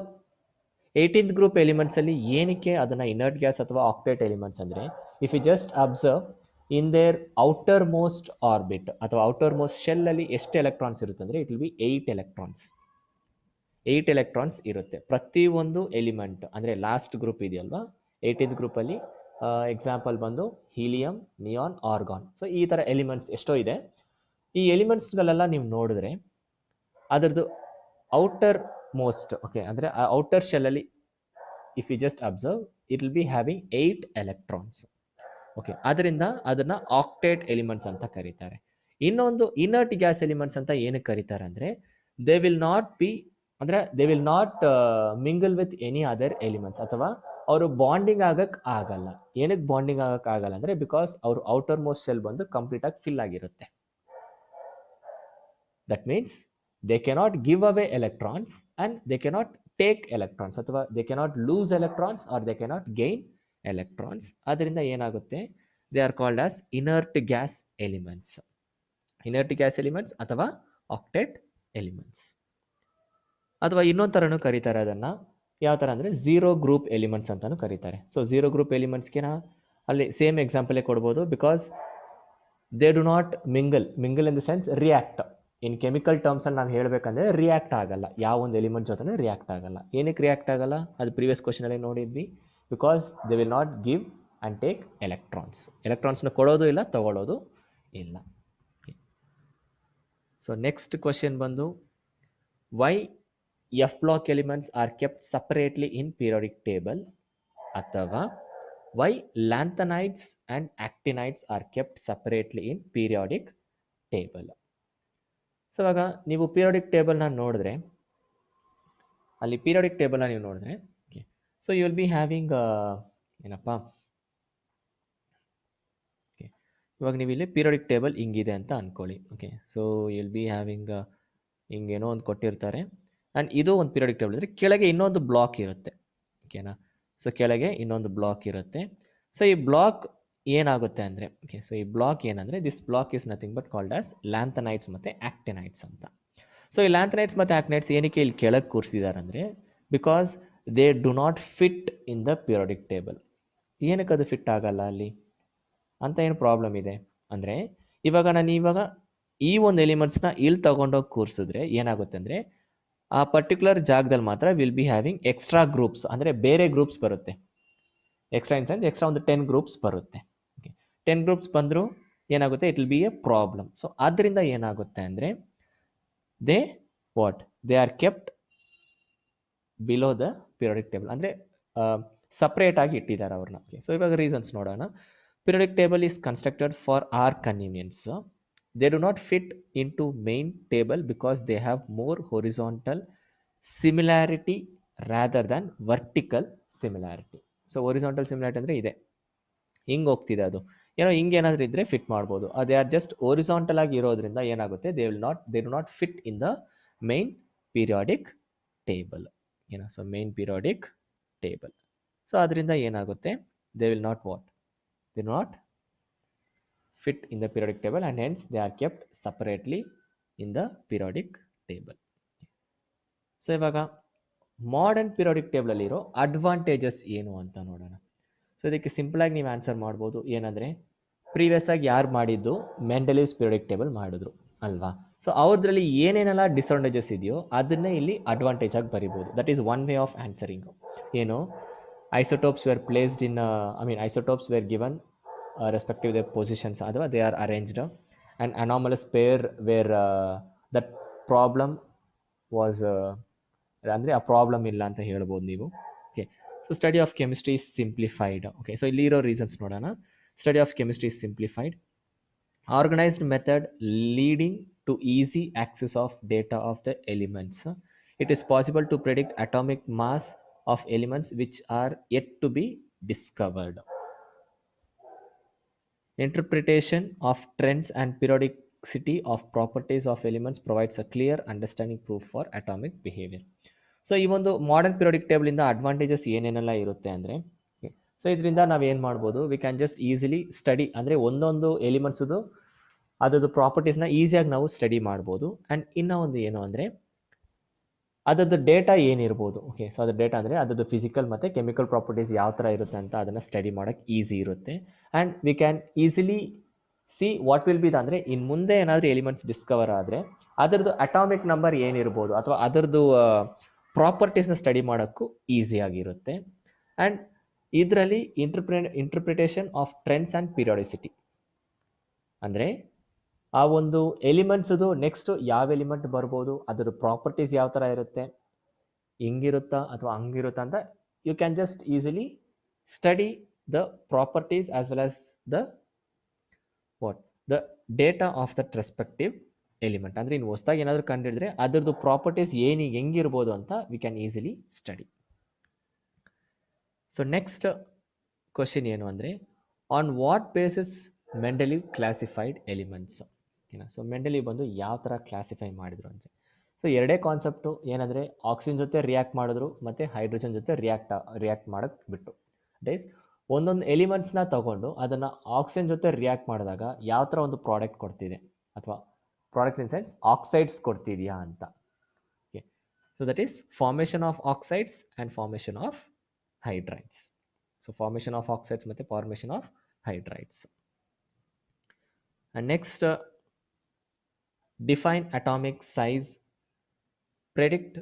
S1: 18th group elements ಅಲ್ಲಿ ಏನಕ್ಕೆ ಅದನ್ನ inert gas ಅಥವಾ octet elements ಅಂದ್ರೆ, if you just observe in their outermost orbit ಅಥವಾ outermost shell ಅಲ್ಲಿ ಎಷ್ಟು electrons ಇರುತ್ತೆ ಅಂದ್ರೆ it will be 8 electrons. 8 electrons ಇರುತ್ತೆ ಪ್ರತಿ ಒಂದು ಎಲಿಮೆಂಟ್. ಅಂದರೆ ಲಾಸ್ಟ್ ಗ್ರೂಪ್ ಇದೆಯಲ್ವಾ 18th ಗ್ರೂಪಲ್ಲಿ, ಎಕ್ಸಾಂಪಲ್ ಬಂದು ಹೀಲಿಯಂ, ನಿಯಾನ್, ಆರ್ಗಾನ್. ಸೊ ಈ ಥರ ಎಲಿಮೆಂಟ್ಸ್ ಎಷ್ಟೋ ಇದೆ. ಈ ಎಲಿಮೆಂಟ್ಸ್ಗಳೆಲ್ಲ ನೀವು ನೋಡಿದ್ರೆ ಅದರದ್ದು ಔಟರ್ ಮೋಸ್ಟ್, ಓಕೆ, ಅಂದರೆ ಆ ಔಟರ್ ಶೆಲ್ಲಲ್ಲಿ if you just observe it will be having 8 electrons. Okay, ಅದರಿಂದ ಅದನ್ನು ಆಕ್ಟೇಟ್ ಎಲಿಮೆಂಟ್ಸ್ ಅಂತ ಕರೀತಾರೆ. ಇನ್ನೊಂದು ಇನರ್ಟ್ ಗ್ಯಾಸ್ ಎಲಿಮೆಂಟ್ಸ್ ಅಂತ ಏನಕ್ಕೆ ಕರೀತಾರೆ ಅಂದರೆ, ದೇ ವಿಲ್ ನಾಟ್ ಬಿ, ಅಂದರೆ they will not mingle with any other elements, ಅಥವಾ ಅವರು ಬಾಂಡಿಂಗ್ ಆಗಕ್ಕೆ ಆಗಲ್ಲ. ಏನಕ್ಕೆ ಬಾಂಡಿಂಗ್ ಆಗಕ್ಕೆ ಆಗಲ್ಲ ಅಂದರೆ, ಬಿಕಾಸ್ ಅವರು ಔಟರ್ ಮೋಸ್ಟ್ ಶೆಲ್ ಬಂದು ಕಂಪ್ಲೀಟಾಗಿ ಫಿಲ್ ಆಗಿರುತ್ತೆ. That means they cannot give away electrons and they cannot take electrons, ಅಥವಾ they cannot lose electrons or they cannot gain electrons. ಅದರಿಂದ ಏನಾಗುತ್ತೆ, they are called as inert gas elements. Inert gas elements ಅಥವಾ octet elements. ಅಥವಾ ಇನ್ನೊಂದು ಥರನೂ ಕರೀತಾರೆ ಅದನ್ನು. ಯಾವ ಥರ ಅಂದರೆ ಝೀರೋ ಗ್ರೂಪ್ ಎಲಿಮೆಂಟ್ಸ್ ಅಂತಲೂ ಕರೀತಾರೆ. ಸೊ ಝೀರೋ ಗ್ರೂಪ್ ಎಲಿಮೆಂಟ್ಸ್ಗೆ ಅಲ್ಲಿ ಸೇಮ್ ಎಕ್ಸಾಂಪಲೇ ಕೊಡ್ಬೋದು, because they do not mingle in the sense react. In chemical ಟರ್ಮ್ಸಲ್ಲಿ ನಾವು ಹೇಳಬೇಕಂದ್ರೆ ರಿಯಾಕ್ಟ್ ಆಗಲ್ಲ, ಯಾವ ಒಂದು ಎಲಿಮೆಂಟ್ ಜೊತೆ ರಿಯಾಕ್ಟ್ ಆಗಲ್ಲ. ಏನಕ್ಕೆ ರಿಯಾಕ್ಟ್ ಆಗಲ್ಲ, ಅದು ಪ್ರೀವಿಯಸ್ ಕ್ವಶನಲ್ಲಿ ನೋಡಿದ್ವಿ, because they will not give and take electrons. ಎಲೆಕ್ಟ್ರಾನ್ಸ್ನ ಕೊಡೋದು ಇಲ್ಲ, ತಗೊಳ್ಳೋದು ಇಲ್ಲ. ಸೊ ನೆಕ್ಸ್ಟ್ ಕ್ವಶನ್ ಬಂದು, why F block elements are kept separately in periodic table, ಅಥವಾ why lanthanides and actinides are kept separately in periodic table. So ಇವಾಗ ನೀವು periodic ಟೇಬಲ್ನ ನೋಡಿದ್ರೆ, ಅಲ್ಲಿ ಪೀರಿಯಾಡಿಕ್ ಟೇಬಲ್ನ ನೀವು ನೋಡಿದ್ರೆ, okay, so you will be having ಏನಪ್ಪ, ಓಕೆ, ಇವಾಗ ನೀವು ಇಲ್ಲಿ ಪೀರಿಯಾಡಿಕ್ ಟೇಬಲ್ ಹಿಂಗಿದೆ ಅಂತ ಅಂದ್ಕೊಳ್ಳಿ. Okay, so you will be having ಹಿಂಗೇನೋ ಒಂದು ಕೊಟ್ಟಿರ್ತಾರೆ. ಆ್ಯಂಡ್ ಇದು ಒಂದು ಪೀರಿಯಾಡಿಕ್ ಟೇಬಲ್ ಇದ್ದರೆ ಕೆಳಗೆ ಇನ್ನೊಂದು ಬ್ಲಾಕ್ ಇರುತ್ತೆ. ಓಕೆನಾ, ಸೊ ಕೆಳಗೆ ಇನ್ನೊಂದು ಬ್ಲಾಕ್ ಇರುತ್ತೆ. ಸೊ ಈ ಬ್ಲಾಕ್ ಏನಾಗುತ್ತೆ ಅಂದರೆ, ಓಕೆ, ಸೊ ಈ ಬ್ಲಾಕ್ ಏನಂದರೆ, this block is nothing but called as lanthanides ಮತ್ತು ಆಕ್ಟಿನೈಡ್ಸ್ ಅಂತ. ಸೊ ಈ ಲ್ಯಾಂಥನೈಡ್ಸ್ ಮತ್ತು ಆಕ್ಟಿನೈಡ್ಸ್ ಏನಕ್ಕೆ ಇಲ್ಲಿ ಕೆಳಗೆ ಕೂರಿಸಿದ್ದಾರೆ ಅಂದರೆ, because they do not fit in the periodic table. ಏನಕ್ಕೆ ಅದು ಫಿಟ್ ಆಗಲ್ಲ ಅಲ್ಲಿ ಅಂತ ಏನು ಪ್ರಾಬ್ಲಮ್ ಇದೆ ಅಂದರೆ, ಇವಾಗ ನಾನು ಈ ಒಂದು ಎಲಿಮೆಂಟ್ಸ್ನ ಇಲ್ಲಿ ತಗೊಂಡೋಗಿ ಕೂರಿಸಿದ್ರೆ ಏನಾಗುತ್ತೆ ಅಂದರೆ, ಆ ಪರ್ಟಿಕ್ಯುಲರ್ ಜಾಗದಲ್ಲಿ ಮಾತ್ರ will be having extra groups, ಅಂದರೆ ಬೇರೆ ಗ್ರೂಪ್ಸ್ ಬರುತ್ತೆ. ಎಕ್ಸ್ಟ್ರಾ ಇನ್ ಸೆನ್ಸ್ ಎಕ್ಸ್ಟ್ರಾ ಒಂದು 10 ಗ್ರೂಪ್ಸ್ ಬರುತ್ತೆ. ಓಕೆ, 10 ಗ್ರೂಪ್ಸ್ ಬಂದರೂ ಏನಾಗುತ್ತೆ, it will be a problem. So ಆದ್ದರಿಂದ ಏನಾಗುತ್ತೆ ಅಂದರೆ, they are kept below the periodic table, ಅಂದರೆ ಸಪ್ರೇಟ್ ಆಗಿ ಇಟ್ಟಿದ್ದಾರೆ ಅವ್ರನ್ನ. ಓಕೆ, ಸೊ ಇವಾಗ ರೀಸನ್ಸ್ ನೋಡೋಣ. Periodic table is constructed for our convenience. They do not fit into main table because they have more horizontal similarity rather than vertical similarity. So horizontal similarity ಅಂದರೆ ಇದೆ, ಹಿಂಗೆ ಹೋಗ್ತಿದೆ, ಅದು ಏನೋ ಹಿಂಗೆ ಏನಾದರೂ ಇದ್ದರೆ ಫಿಟ್ ಮಾಡ್ಬೋದು. ಅದೇ ಆರ್ ಜಸ್ಟ್ ಹೋರಿಸಾಂಟಲ್ ಆಗಿ ಇರೋದ್ರಿಂದ ಏನಾಗುತ್ತೆ, they do not fit in the main periodic table. ಏನೋ, so main periodic table. So ಅದರಿಂದ ಏನಾಗುತ್ತೆ, they will not fit in the periodic table and hence they are kept separately in the periodic table. So ಇವಾಗ modern periodic table ಅಲ್ಲಿರೋ advantages ಏನು ಅಂತ ನೋಡೋಣ. So ಇದಕ್ಕೆ simple ಆಗಿ ನೀವು ಆನ್ಸರ್ ಮಾಡ್ಬೋದು. ಏನಂದರೆ, ಪ್ರೀವಿಯಸ್ ಆಗಿ ಯಾರು ಮಾಡಿದ್ದು ಮೆಂಡೆಲಿವ್ಸ್ ಪೀರಿಯಾಡಿಕ್ ಟೇಬಲ್ ಮಾಡಿದ್ರು ಅಲ್ವಾ. ಸೊ ಅವ್ರದ್ರಲ್ಲಿ ಏನೇನೆಲ್ಲ ಡಿಸ್ಅಡ್ವಾಂಟೇಜಸ್ ಇದೆಯೋ ಅದನ್ನೇ ಇಲ್ಲಿ ಅಡ್ವಾಂಟೇಜ್ ಆಗಿ ಬರಿಬೋದು. That is one way of answering. ಏನು, isotopes were placed in, isotopes were given respective their positions, ಅಥವಾ they are arranged, and anomalous pair where that problem was ಅಂದರೆ ಆ ಪ್ರಾಬ್ಲಮ್ ಇಲ್ಲ ಅಂತ ಹೇಳ್ಬೋದು ನೀವು. Okay, so study of chemistry is simplified. Okay, so ಇಲ್ಲಿರೋ reasons ನೋಡೋಣ. Study of chemistry is simplified. Organised method leading to easy access of data of the elements. It is possible to predict atomic mass of elements which are yet to be discovered. Interpretation of trends and periodicity of properties of elements provides a clear understanding proof for atomic behavior. So he ಒಂದು modern periodic table ಇಂದ advantages ಏನೇನೆಲ್ಲ ಇರುತ್ತೆ ಅಂದರೆ, so ಇದರಿಂದ ನಾವು ಏನು ಮಾಡ್ಬೋದು, we can just easily study, ಅಂದರೆ ಒಂದೊಂದು ಎಲಿಮೆಂಟ್ಸದು ಅದರದ್ದು ಪ್ರಾಪರ್ಟೀಸ್ನ ಈಸಿಯಾಗಿ ನಾವು ಸ್ಟಡಿ ಮಾಡ್ಬೋದು. ಆ್ಯಂಡ್ ಇನ್ನೂ ಒಂದು ಏನು ಅಂದರೆ ಅದರದ್ದು ಡೇಟಾ ಏನಿರ್ಬೋದು. ಓಕೆ, ಸೊ ಅದ್ರ ಡೇಟಾ ಅಂದರೆ ಅದರದ್ದು ಫಿಸಿಕಲ್ ಮತ್ತು ಕೆಮಿಕಲ್ ಪ್ರಾಪರ್ಟೀಸ್ ಯಾವ ಥರ ಇರುತ್ತೆ ಅಂತ ಅದನ್ನು ಸ್ಟಡಿ ಮಾಡೋಕ್ಕೆ ಈಸಿ ಇರುತ್ತೆ. And we can easily see what will be ಅಂದರೆ ಇನ್ನು ಮುಂದೆ ಏನಾದರೂ ಎಲಿಮೆಂಟ್ಸ್ ಡಿಸ್ಕವರ್ ಆದರೆ ಅದರದ್ದು ಅಟಾಮಿಕ್ ನಂಬರ್ ಏನಿರ್ಬೋದು ಅಥವಾ ಅದರದ್ದು ಪ್ರಾಪರ್ಟೀಸ್ನ ಸ್ಟಡಿ ಮಾಡೋಕ್ಕೂ ಈಸಿಯಾಗಿರುತ್ತೆ. ಆ್ಯಂಡ್ ಇದರಲ್ಲಿ ಇಂಟರ್ಪ್ರಿಟೇಷನ್ ಆಫ್ ಟ್ರೆಂಡ್ಸ್ ಆ್ಯಂಡ್ ಪಿರಿಯಾಡಿಸಿಟಿ ಅಂದರೆ ಆ ಒಂದು ಎಲಿಮೆಂಟ್ಸದು ನೆಕ್ಸ್ಟ್ ಯಾವ ಎಲಿಮೆಂಟ್ ಬರ್ಬೋದು, ಅದರ ಪ್ರಾಪರ್ಟೀಸ್ ಯಾವ ಥರ ಇರುತ್ತೆ, ಹಿಂಗಿರುತ್ತಾ ಅಥವಾ ಹಂಗಿರುತ್ತಾ ಅಂತ you can just easily study the properties as well as the data of that respective element. ಅಂದರೆ ಇನ್ನು ಹೊಸದಾಗಿ ಏನಾದರೂ ಕಂಡುಹಿಡಿದ್ರೆ ಅದರದ್ದು ಪ್ರಾಪರ್ಟೀಸ್ ಹೆಂಗಿರ್ಬೋದು ಅಂತ we can easily study. So next question ಏನು ಅಂದರೆ, on what basis Mendeleev classified elements. ಓಕೆನಾ, ಸೊ ಮೆಂಡೆಲಿವ್ ಬಂದು ಯಾವ ಥರ ಕ್ಲಾಸಿಫೈ ಮಾಡಿದ್ರು ಅಂದರೆ, ಸೊ ಎರಡೇ ಕಾನ್ಸೆಪ್ಟು ಏನಂದರೆ ಆಕ್ಸಿಜನ್ ಜೊತೆ ರಿಯಾಕ್ಟ್ ಮಾಡಿದ್ರು ಮತ್ತು ಹೈಡ್ರೋಜನ್ ಜೊತೆ ರಿಯಾಕ್ಟ್ ಮಾಡೋಕ್ಕೆ ಬಿಟ್ಟು. ಡೈಸ್ ಒಂದೊಂದು ಎಲಿಮೆಂಟ್ಸ್ನ ತಗೊಂಡು ಅದನ್ನು ಆಕ್ಸಿಜನ್ ಜೊತೆ ರಿಯಾಕ್ಟ್ ಮಾಡಿದಾಗ ಯಾವ ಥರ ಒಂದು ಪ್ರಾಡಕ್ಟ್ ಕೊಡ್ತಿದೆ, ಅಥವಾ ಪ್ರಾಡಕ್ಟ್ ಇನ್ ಸೆನ್ಸ್ ಆಕ್ಸೈಡ್ಸ್ ಕೊಡ್ತಿದೆಯಾ ಅಂತ. Okay, so that is formation of oxides and formation of hydrides. So formation of oxides ಮತ್ತು formation of hydrides. And next define atomic size, predict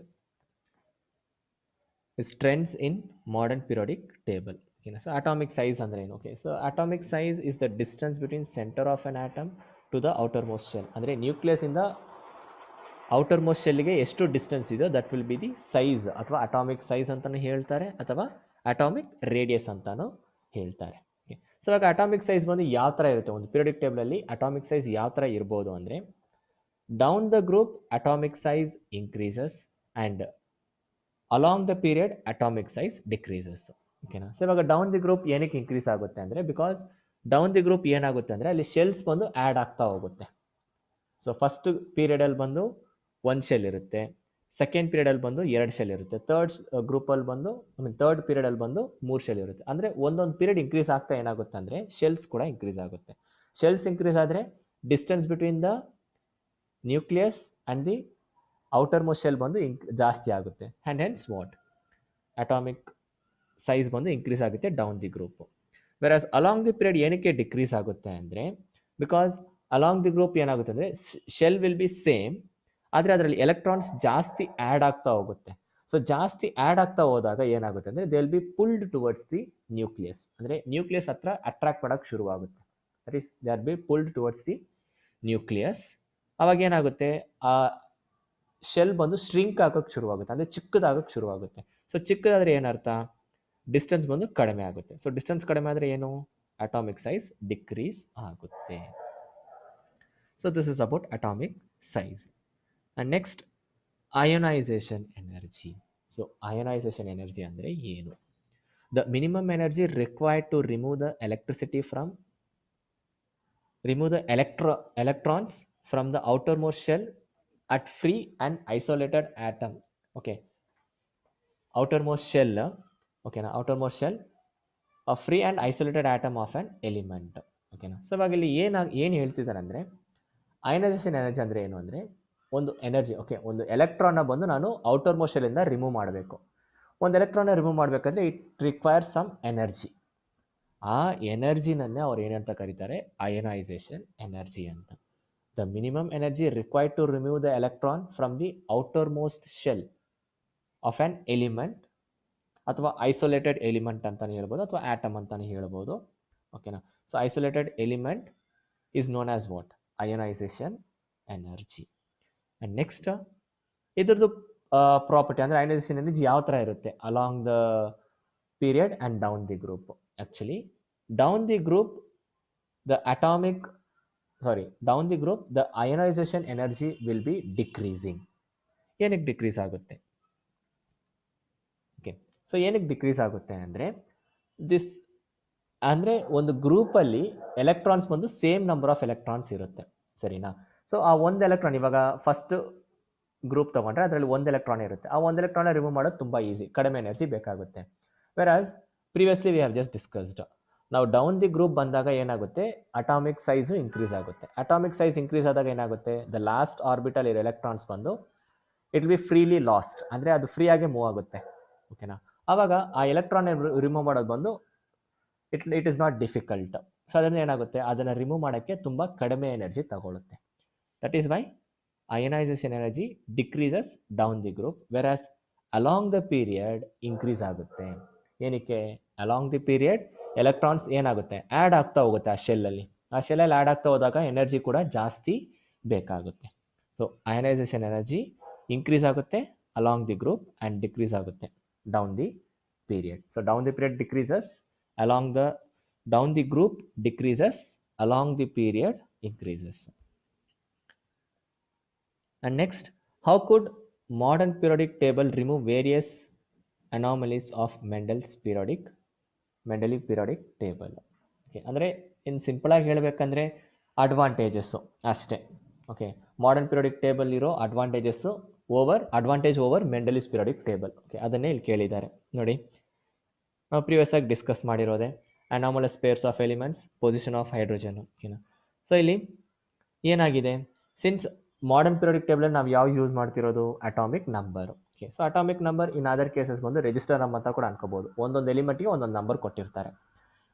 S1: is trends in modern periodic table. So atomic size andre ಏನು? Okay, so atomic size is the distance between center of an atom to the outermost shell. ಅಂದರೆ nucleus ಇಂದ outermost ಶೆಲ್ಗೆ ಎಷ್ಟು distance ಇದೆಯೋ that will be the size, ಅಥವಾ atomic size ಅಂತಲೂ ಹೇಳ್ತಾರೆ ಅಥವಾ atomic radius ಅಂತಲೂ ಹೇಳ್ತಾರೆ. ಓಕೆ, ಸೊ ಇವಾಗ ಅಟಾಮಿಕ್ ಸೈಜ್ ಬಂದು ಯಾವ ಥರ ಇರುತ್ತೆ, ಒಂದು ಪಿರಿಯೋಡಿಕ್ ಟೇಬಲಲ್ಲಿ ಅಟಾಮಿಕ್ ಸೈಜ್ ಯಾವ ಥರ ಇರ್ಬೋದು ಅಂದರೆ, down the group atomic size increases and along the period atomic size decreases. ಓಕೆನಾ, ಸೊ ಇವಾಗ ಡೌನ್ ದಿ ಗ್ರೂಪ್ ಏನಕ್ಕೆ ಇನ್ಕ್ರೀಸ್ ಆಗುತ್ತೆ ಅಂದರೆ, ಬಿಕಾಸ್ ಡೌನ್ ದಿ ಗ್ರೂಪ್ ಏನಾಗುತ್ತೆ ಅಂದರೆ ಅಲ್ಲಿ ಶೆಲ್ಸ್ ಬಂದು ಆ್ಯಡ್ ಆಗ್ತಾ ಹೋಗುತ್ತೆ. ಸೊ ಫಸ್ಟ್ ಪೀರಿಯಡಲ್ಲಿ ಬಂದು ಒಂದು ಶೆಲ್ ಇರುತ್ತೆ, ಸೆಕೆಂಡ್ ಪೀರಿಯಡಲ್ಲಿ ಬಂದು 2 ಶೆಲ್ ಇರುತ್ತೆ, ಗ್ರೂಪಲ್ಲಿ ಬಂದು ಥರ್ಡ್ ಪೀರಿಯಡಲ್ಲಿ ಬಂದು 3 ಶೆಲ್ ಇರುತ್ತೆ. ಅಂದರೆ ಒಂದೊಂದು ಪೀರಿಯಡ್ ಇನ್ಕ್ರೀಸ್ ಆಗ್ತಾ ಏನಾಗುತ್ತೆ ಅಂದರೆ ಶೆಲ್ಸ್ ಕೂಡ ಇನ್ಕ್ರೀಸ್ ಆಗುತ್ತೆ. ಶೆಲ್ಸ್ ಇನ್ಕ್ರೀಸ್ ಆದರೆ distance between the nucleus and the outermost shell ಬಂದು ಜಾಸ್ತಿ ಆಗುತ್ತೆ. And hence what atomic size ಬಂದು ಇನ್ಕ್ರೀಸ್ ಆಗುತ್ತೆ down the group. Whereas along the period ಏನಕ್ಕೆ ಡಿಕ್ರೀಸ್ ಆಗುತ್ತೆ ಅಂದರೆ, ಬಿಕಾಸ್ ಅಲಾಂಗ್ ದಿ ಗ್ರೂಪ್ ಏನಾಗುತ್ತೆ ಅಂದರೆ ಶೆಲ್ ವಿಲ್ ಬಿ ಸೇಮ್, ಆದರೆ ಅದರಲ್ಲಿ ಎಲೆಕ್ಟ್ರಾನ್ಸ್ ಜಾಸ್ತಿ ಆ್ಯಡ್ ಆಗ್ತಾ ಹೋಗುತ್ತೆ. ಸೊ ಜಾಸ್ತಿ ಆ್ಯಡ್ ಆಗ್ತಾ ಹೋದಾಗ ಏನಾಗುತ್ತೆ ಅಂದರೆ they will be pulled towards the nucleus, ಅಂದರೆ ನ್ಯೂಕ್ಲಿಯಸ್ ಹತ್ರ ಅಟ್ರಾಕ್ಟ್ ಮಾಡೋಕ್ಕೆ ಶುರುವಾಗುತ್ತೆ. That is they are B pulled towards the nucleus. ಅವಾಗ ಏನಾಗುತ್ತೆ, ಆ ಶೆಲ್ ಬಂದು ಶ್ರಿಂಕ್ ಆಗೋಕ್ಕೆ ಶುರುವಾಗುತ್ತೆ, ಅಂದರೆ ಚಿಕ್ಕದಾಗೋಕ್ಕೆ ಶುರುವಾಗುತ್ತೆ. ಸೊ ಚಿಕ್ಕದಾದರೆ ಏನರ್ಥ, ಡಿಸ್ಟೆನ್ಸ್ ಬಂದು ಕಡಿಮೆ ಆಗುತ್ತೆ. ಸೊ ಡಿಸ್ಟೆನ್ಸ್ ಕಡಿಮೆ ಆದರೆ ಏನು, ಅಟಾಮಿಕ್ ಸೈಜ್ ಡಿಕ್ರೀಸ್ ಆಗುತ್ತೆ. So this is about atomic size. And next ionisation energy. So ionisation energy ಅಂದರೆ ಏನು? The minimum energy required to remove the electricity from electrons from the outermost shell at free and isolated atom. Okay, outermost shell, okay na, outermost shell a free and isolated atom of an element. Okay na, so ಇವಾಗ ಇಲ್ಲಿ ಏನು ಹೇಳ್ತಿದ್ದಾರೆ ಅಂದರೆ, ionisation energy ಅಂದರೆ ಏನು ಅಂದರೆ, ಒಂದು energy, okay, ಒಂದು ಎಲೆಕ್ಟ್ರಾನ್ನ ಬಂದು ನಾನು ಔಟರ್ಮೋಸ್ಟ್ ಶೆಲ್ಲಿಂದ ರಿಮೂವ್ ಮಾಡಬೇಕು. ಒಂದು ಎಲೆಕ್ಟ್ರಾನ್ನ ರಿಮೂವ್ ಮಾಡಬೇಕಂದ್ರೆ ಇಟ್ ರಿಕ್ವೈರ್ಸ್ ಸಮ್ ಎನರ್ಜಿ. ಆ ಎನರ್ಜಿನನ್ನೇ ಅವ್ರು ಏನಂತ ಕರೀತಾರೆ, ಅಯನೈಸೇಷನ್ ಎನರ್ಜಿ ಅಂತ. The minimum energy required to remove the electron from the outermost shell of an element, ಅಥವಾ ಐಸೋಲೇಟೆಡ್ ಎಲಿಮೆಂಟ್ ಅಂತಲೇ ಹೇಳ್ಬೋದು, ಅಥವಾ ಆಟಮ್ ಅಂತಲೇ ಹೇಳ್ಬೋದು. ಓಕೆನಾ, so isolated element is known as what, ionisation energy. And next ಇದ್ರದ್ದು property ಅಂದರೆ ಅಯನೈಸೇಷನ್ ಎನರ್ಜಿ ಯಾವ ಥರ ಇರುತ್ತೆ along the period and down the group. Actually, down the group, the atomic down the group the ionisation energy will be decreasing. ಏನಕ್ಕೆ decrease ಆಗುತ್ತೆ? Okay, so ಏನಕ್ಕೆ decrease ಆಗುತ್ತೆ ಅಂದರೆ ದಿಸ್ ಅಂದರೆ ಒಂದು ಗ್ರೂಪಲ್ಲಿ ಎಲೆಕ್ಟ್ರಾನ್ಸ್ ಬಂದು ಸೇಮ್ ನಂಬರ್ ಆಫ್ ಎಲೆಕ್ಟ್ರಾನ್ಸ್ ಇರುತ್ತೆ, ಸರಿನಾ? ಸೊ ಆ ಒಂದು ಎಲೆಕ್ಟ್ರಾನ್, ಇವಾಗ ಫಸ್ಟ್ ಗ್ರೂಪ್ ತೊಗೊಂಡ್ರೆ ಅದರಲ್ಲಿ ಒಂದು ಎಲೆಕ್ಟ್ರಾನ್ ಇರುತ್ತೆ, ಆ ಒಂದು ಎಲೆಕ್ಟ್ರಾನ್ ರಿಮೂವ್ ಮಾಡೋದು ತುಂಬ ಈಸಿ, ಕಡಿಮೆ ಎನರ್ಜಿ ಬೇಕಾಗುತ್ತೆ. Whereas previously we have just discussed, ನಾವು ಡೌನ್ ದಿ ಗ್ರೂಪ್ ಬಂದಾಗ ಏನಾಗುತ್ತೆ, ಅಟಾಮಿಕ್ ಸೈಜು ಇನ್ಕ್ರೀಸ್ ಆಗುತ್ತೆ. ಅಟಾಮಿಕ್ ಸೈಜ್ ಇನ್ಕ್ರೀಸ್ ಆದಾಗ ಏನಾಗುತ್ತೆ, ದ ಲಾಸ್ಟ್ ಆರ್ಬಿಟಲ್ ಇರೋ ಎಲೆಕ್ಟ್ರಾನ್ಸ್ ಬಂದು it will be freely lost, ಅಂದರೆ ಅದು ಫ್ರೀ ಆಗಿ ಮೂವ್ ಆಗುತ್ತೆ. ಓಕೆನಾ? ಆವಾಗ ಆ ಎಲೆಕ್ಟ್ರಾನ್ ರಿಮೂವ್ ಮಾಡೋದು ಬಂದು it is not difficult. So ಅದರಿಂದ ಏನಾಗುತ್ತೆ, ಅದನ್ನು ರಿಮೂವ್ ಮಾಡೋಕ್ಕೆ ತುಂಬ ಕಡಿಮೆ ಎನರ್ಜಿ ತಗೊಳುತ್ತೆ. That is why ionization energy decreases down the group, whereas along the period increase ಆಗುತ್ತೆ. ಏನಕ್ಕೆ? ಅಲಾಂಗ್ ದಿ ಪೀರಿಯಡ್ ಎಲೆಕ್ಟ್ರಾನ್ಸ್ ಏನಾಗುತ್ತೆ, ಆ್ಯಡ್ ಆಗ್ತಾ ಹೋಗುತ್ತೆ ಆ ಶೆಲ್ಲಲ್ಲಿ ಆ್ಯಡ್ ಆಗ್ತಾ ಹೋದಾಗ ಎನರ್ಜಿ ಕೂಡ ಜಾಸ್ತಿ ಬೇಕಾಗುತ್ತೆ. ಸೊ ಅಯನೈಸೇಷನ್ ಎನರ್ಜಿ ಇನ್ಕ್ರೀಸ್ ಆಗುತ್ತೆ along the group and decrease ಆಗುತ್ತೆ down the period. So down the period decreases down the group decreases, along the period increases. And next, how could modern periodic table remove various anomalies of Mendel's periodic table? Okay, ಅಂದರೆ ಇನ್ನು ಸಿಂಪಲಾಗಿ ಹೇಳಬೇಕಂದ್ರೆ advantages ಅಷ್ಟೇ. Okay, modern periodic table ಇರೋ advantage over Mendeleev's periodic table. Okay, ಅದನ್ನೇ ಇಲ್ಲಿ ಕೇಳಿದ್ದಾರೆ ನೋಡಿ. ನಾವು ಪ್ರಿವಿಯಸ್ ಆಗಿ ಡಿಸ್ಕಸ್ ಮಾಡಿರೋದೆ anomalous pairs of elements, position of hydrogen. ಓಕೆನಾ? ಸೊ ಇಲ್ಲಿ ಏನಾಗಿದೆ, ಸಿನ್ಸ್ ಮಾಡರ್ನ್ ಪಿರಿಯೋಡಿಕ್ ಟೇಬಲ್ ನಾವು ಯಾವ ಯೂಸ್ ಮಾಡ್ತಿರೋದು, atomic number. Okay, so atomic number in other cases ಬಂದು ರಿಜಿಸ್ಟರ್ ನಂಬರ್ ಅಂತ ಕೂಡ ಅನ್ಕೋಬಹುದು. ಒಂದೊಂದು ಎಲಿಮೆಂಟ್ಗೆ ಒಂದೊಂದು ನಂಬರ್ ಕೊಟ್ಟಿರ್ತಾರೆ.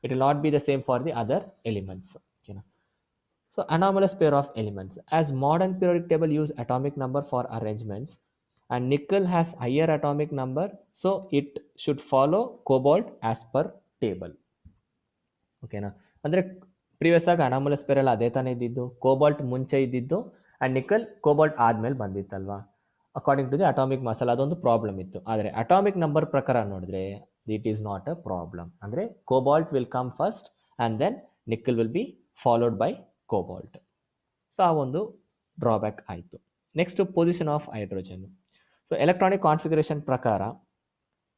S1: It will not be the same for the other elements. ಓಕೆನಾ? So anomalous pair of elements, as modern periodic table use atomic number for arrangements and nickel has higher atomic number, so it should follow cobalt as per table. ಓಕೆನಾ? ಅಂದರೆ previous ಆಗಿ anomalous ಪೇರಲ್ಲಿ ಅದೇ ತಾನೇ ಇದ್ದಿದ್ದು, cobalt ಮುಂಚೆ ಇದ್ದಿದ್ದು and nickel cobalt ಆದಮೇಲೆ ಬಂದಿತ್ತಲ್ವಾ, according to the atomic mass. ಅದೊಂದು ಪ್ರಾಬ್ಲಮ್ ಇತ್ತು. ಆದರೆ ಅಟಾಮಿಕ್ ನಂಬರ್ ಪ್ರಕಾರ ನೋಡಿದ್ರೆ it is not a problem. ಅಂದರೆ cobalt will come first and then nickel will be followed by cobalt. So ಆ ಒಂದು ಡ್ರಾಬ್ಯಾಕ್ ಆಯಿತು. Next, position of hydrogen. So electronic configuration ಪ್ರಕಾರ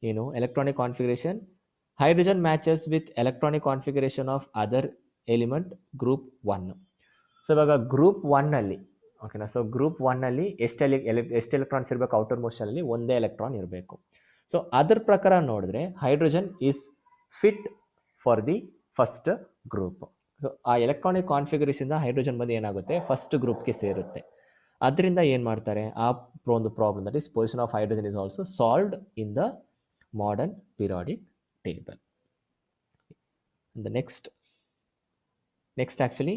S1: ಏನು, electronic configuration hydrogen matches with electronic configuration of other element group 1. So ಇವಾಗ group 1ನಲ್ಲಿ, ಓಕೆನಾ, so group 1ನಲ್ಲಿ ಎಷ್ಟು electrons ಇರಬೇಕು, ಔಟರ್ ಮೋಸ್ಟಲ್ಲಿ ಒಂದೇ ಎಲೆಕ್ಟ್ರಾನ್ ಇರಬೇಕು. ಸೊ ಅದ್ರ ಪ್ರಕಾರ ನೋಡಿದ್ರೆ hydrogen is fit for the first group. So ಆ ಎಲೆಕ್ಟ್ರಾನಿಕ್ ಕಾನ್ಫಿಗರೇಷನ್ ಹೈಡ್ರೋಜನ್ ಬಂದು ಏನಾಗುತ್ತೆ, ಫಸ್ಟ್ ಗ್ರೂಪ್ಗೆ ಸೇರುತ್ತೆ. ಅದರಿಂದ ಏನು ಮಾಡ್ತಾರೆ, ಆ ಒಂದು problem, that is position of hydrogen is also solved in the modern periodic table. The next actually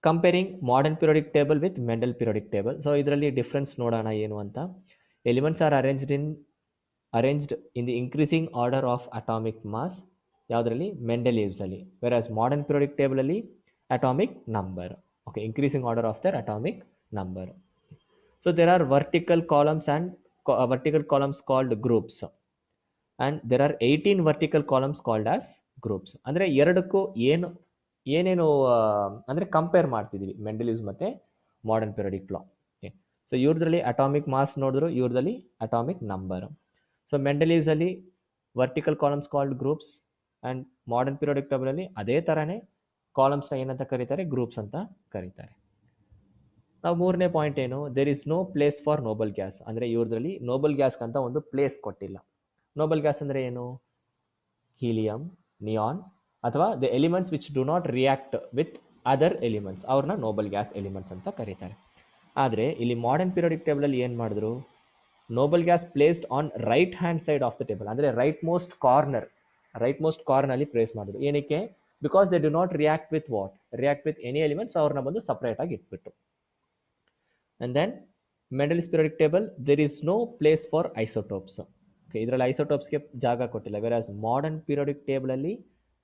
S1: comparing modern periodic table with Mendel periodic table. So ಇದರಲ್ಲಿ ಡಿಫ್ರೆನ್ಸ್ ನೋಡೋಣ ಏನು ಅಂತ. Elements are arranged in the increasing order of atomic mass, ಯಾವುದರಲ್ಲಿ, ಮೆಂಡಲೀವ್ಸಲ್ಲಿ. Whereas modern periodic ಟೇಬಲಲ್ಲಿ atomic number. Okay, increasing order of the atomic number. So there are vertical columns called groups, and there are 18 vertical columns called as groups. ಅಂದರೆ ಎರಡಕ್ಕೂ ಏನೇನು ಅಂದರೆ compare ಮಾಡ್ತಿದ್ದೀವಿ, Mendeleev's ಮತ್ತು modern periodic law. Okay, so ಇವ್ರದ್ರಲ್ಲಿ atomic mass ನೋಡಿದ್ರು, ಇವ್ರದಲ್ಲಿ atomic number. So ಮೆಂಡಲೀವ್ಸಲ್ಲಿ vertical columns called groups, and modern periodic ಟೇಬಲಲ್ಲಿ ಅದೇ ಥರನೇ ಕಾಲಮ್ಸ್ನ ಏನಂತ ಕರೀತಾರೆ, ಗ್ರೂಪ್ಸ್ ಅಂತ ಕರೀತಾರೆ. ನಾವು ಮೂರನೇ ಪಾಯಿಂಟ್ ಏನು, there is no place for noble gas. ಅಂದರೆ ಇವ್ರದ್ರಲ್ಲಿ ನೋಬಲ್ ಗ್ಯಾಸ್ಗಂತ ಒಂದು ಪ್ಲೇಸ್ ಕೊಟ್ಟಿಲ್ಲ. ನೋಬಲ್ ಗ್ಯಾಸ್ ಅಂದರೆ ಏನು, ಹೀಲಿಯಂ, ನಿಯಾನ್, ಅಥವಾ the elements which do not react with other elements, ಅವ್ರನ್ನ ನೋಬಲ್ ಗ್ಯಾಸ್ ಎಲಿಮೆಂಟ್ಸ್ ಅಂತ ಕರೀತಾರೆ. ಆದರೆ ಇಲ್ಲಿ ಮಾಡರ್ನ್ ಪಿರಿಯಾಡಿಕ್ ಟೇಬಲಲ್ಲಿ ಏನು ಮಾಡಿದ್ರು, Nobel gas placed on right hand side of the table, ಅಂದರೆ ರೈಟ್ ಮೋಸ್ಟ್ ಕಾರ್ನರ್ನಲ್ಲಿ ಪ್ಲೇಸ್ ಮಾಡಿದ್ರು. ಏನಕ್ಕೆ, because they do not react with any elements, ಅವ್ರನ್ನ ಬಂದು ಸಪ್ರೇಟಾಗಿ ಇಟ್ಬಿಟ್ಟು. And then Mendel's periodic table, there is no place for isotopes. Okay, ಇದರಲ್ಲಿ ಐಸೋಟೋಪ್ಸ್ಗೆ ಜಾಗ ಕೊಟ್ಟಿಲ್ಲ. ವೆರಾಸ್ ಮಾಡರ್ನ್ ಪಿರಿಯಾಡಿಕ್ ಟೇಬಲಲ್ಲಿ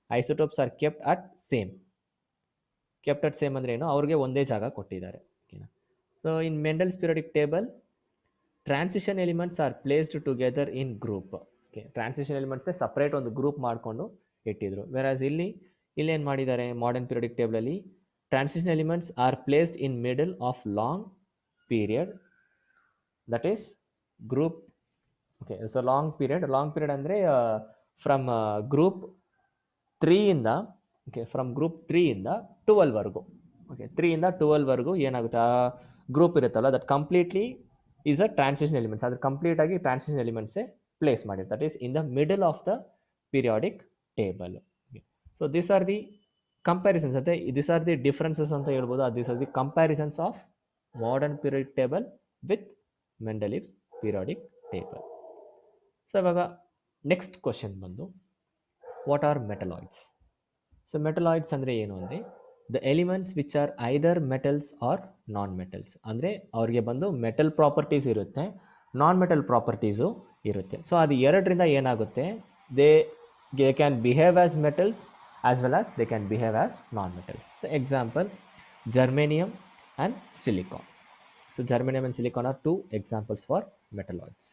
S1: isotopes are kept at same ಅಂದರೆ ಏನು, ಅವ್ರಿಗೆ ಒಂದೇ ಜಾಗ ಕೊಟ್ಟಿದ್ದಾರೆ. ಓಕೆನಾ? So in Mendel's periodic table, transition elements are placed together in group. Okay, transition ಎಲಿಮೆಂಟ್ಸ್ಗೆ ಸಪ್ರೇಟ್ ಒಂದು ಗ್ರೂಪ್ ಮಾಡಿಕೊಂಡು ಇಟ್ಟಿದ್ರು. ವೆರಾಸ್ ಇಲ್ಲಿ ಏನು ಮಾಡಿದ್ದಾರೆ, ಮಾಡರ್ನ್ ಪಿರಿಯಾಡಿಕ್ ಟೇಬಲಲ್ಲಿ transition elements are placed in middle of long period, that is group. Okay, so long period ಅಂದ್ರೆ ಫ್ರಮ್ ಗ್ರೂಪ್ 3 ಇಂದ, ಓಕೆ, ಫ್ರಮ್ ಗ್ರೂಪ್ 3 ಇಂದ 12 ವರೆಗೂ. ಓಕೆ, 3 ಇಂದ 12 ವರೆಗೂ ಏನಾಗುತ್ತೆ, ಆ ಗ್ರೂಪ್ ಇರುತ್ತಲ್ಲ, that completely is a transition elements. ಅದು ಕಂಪ್ಲೀಟ್ ಆಗಿ ಟ್ರಾನ್ಸಿಷನ್ ಎಲಿಮೆಂಟ್ಸೇ ಪ್ಲೇಸ್ ಮಾಡಿರ್ತಾರೆ. That is in the middle of the periodic table. So this are the comparisons ಅಂತ, ದಿಸ್ ಆರ್ ದಿ ಡಿಫರೆನ್ಸಸ್ ಅಂತ ಹೇಳ್ಬೋದು. This are the comparisons of modern periodic table with Mendeleev's periodic table. So ಇವಾಗ next question ಬಂದು, what are metalloids? So metalloids ಅಂದರೆ ಏನು ಅಂದರೆ, the elements which are either metals R non metals. ಅಂದರೆ ಅವ್ರಿಗೆ ಬಂದು ಮೆಟಲ್ ಪ್ರಾಪರ್ಟೀಸ್ ಇರುತ್ತೆ, non metal properties ಇರುತ್ತೆ. ಸೊ ಅದು ಎರಡರಿಂದ ಏನಾಗುತ್ತೆ, they can behave as metals as well as they can behave as non metals. So example, germanium and silicon. So germanium and silicon are two examples for metalloids.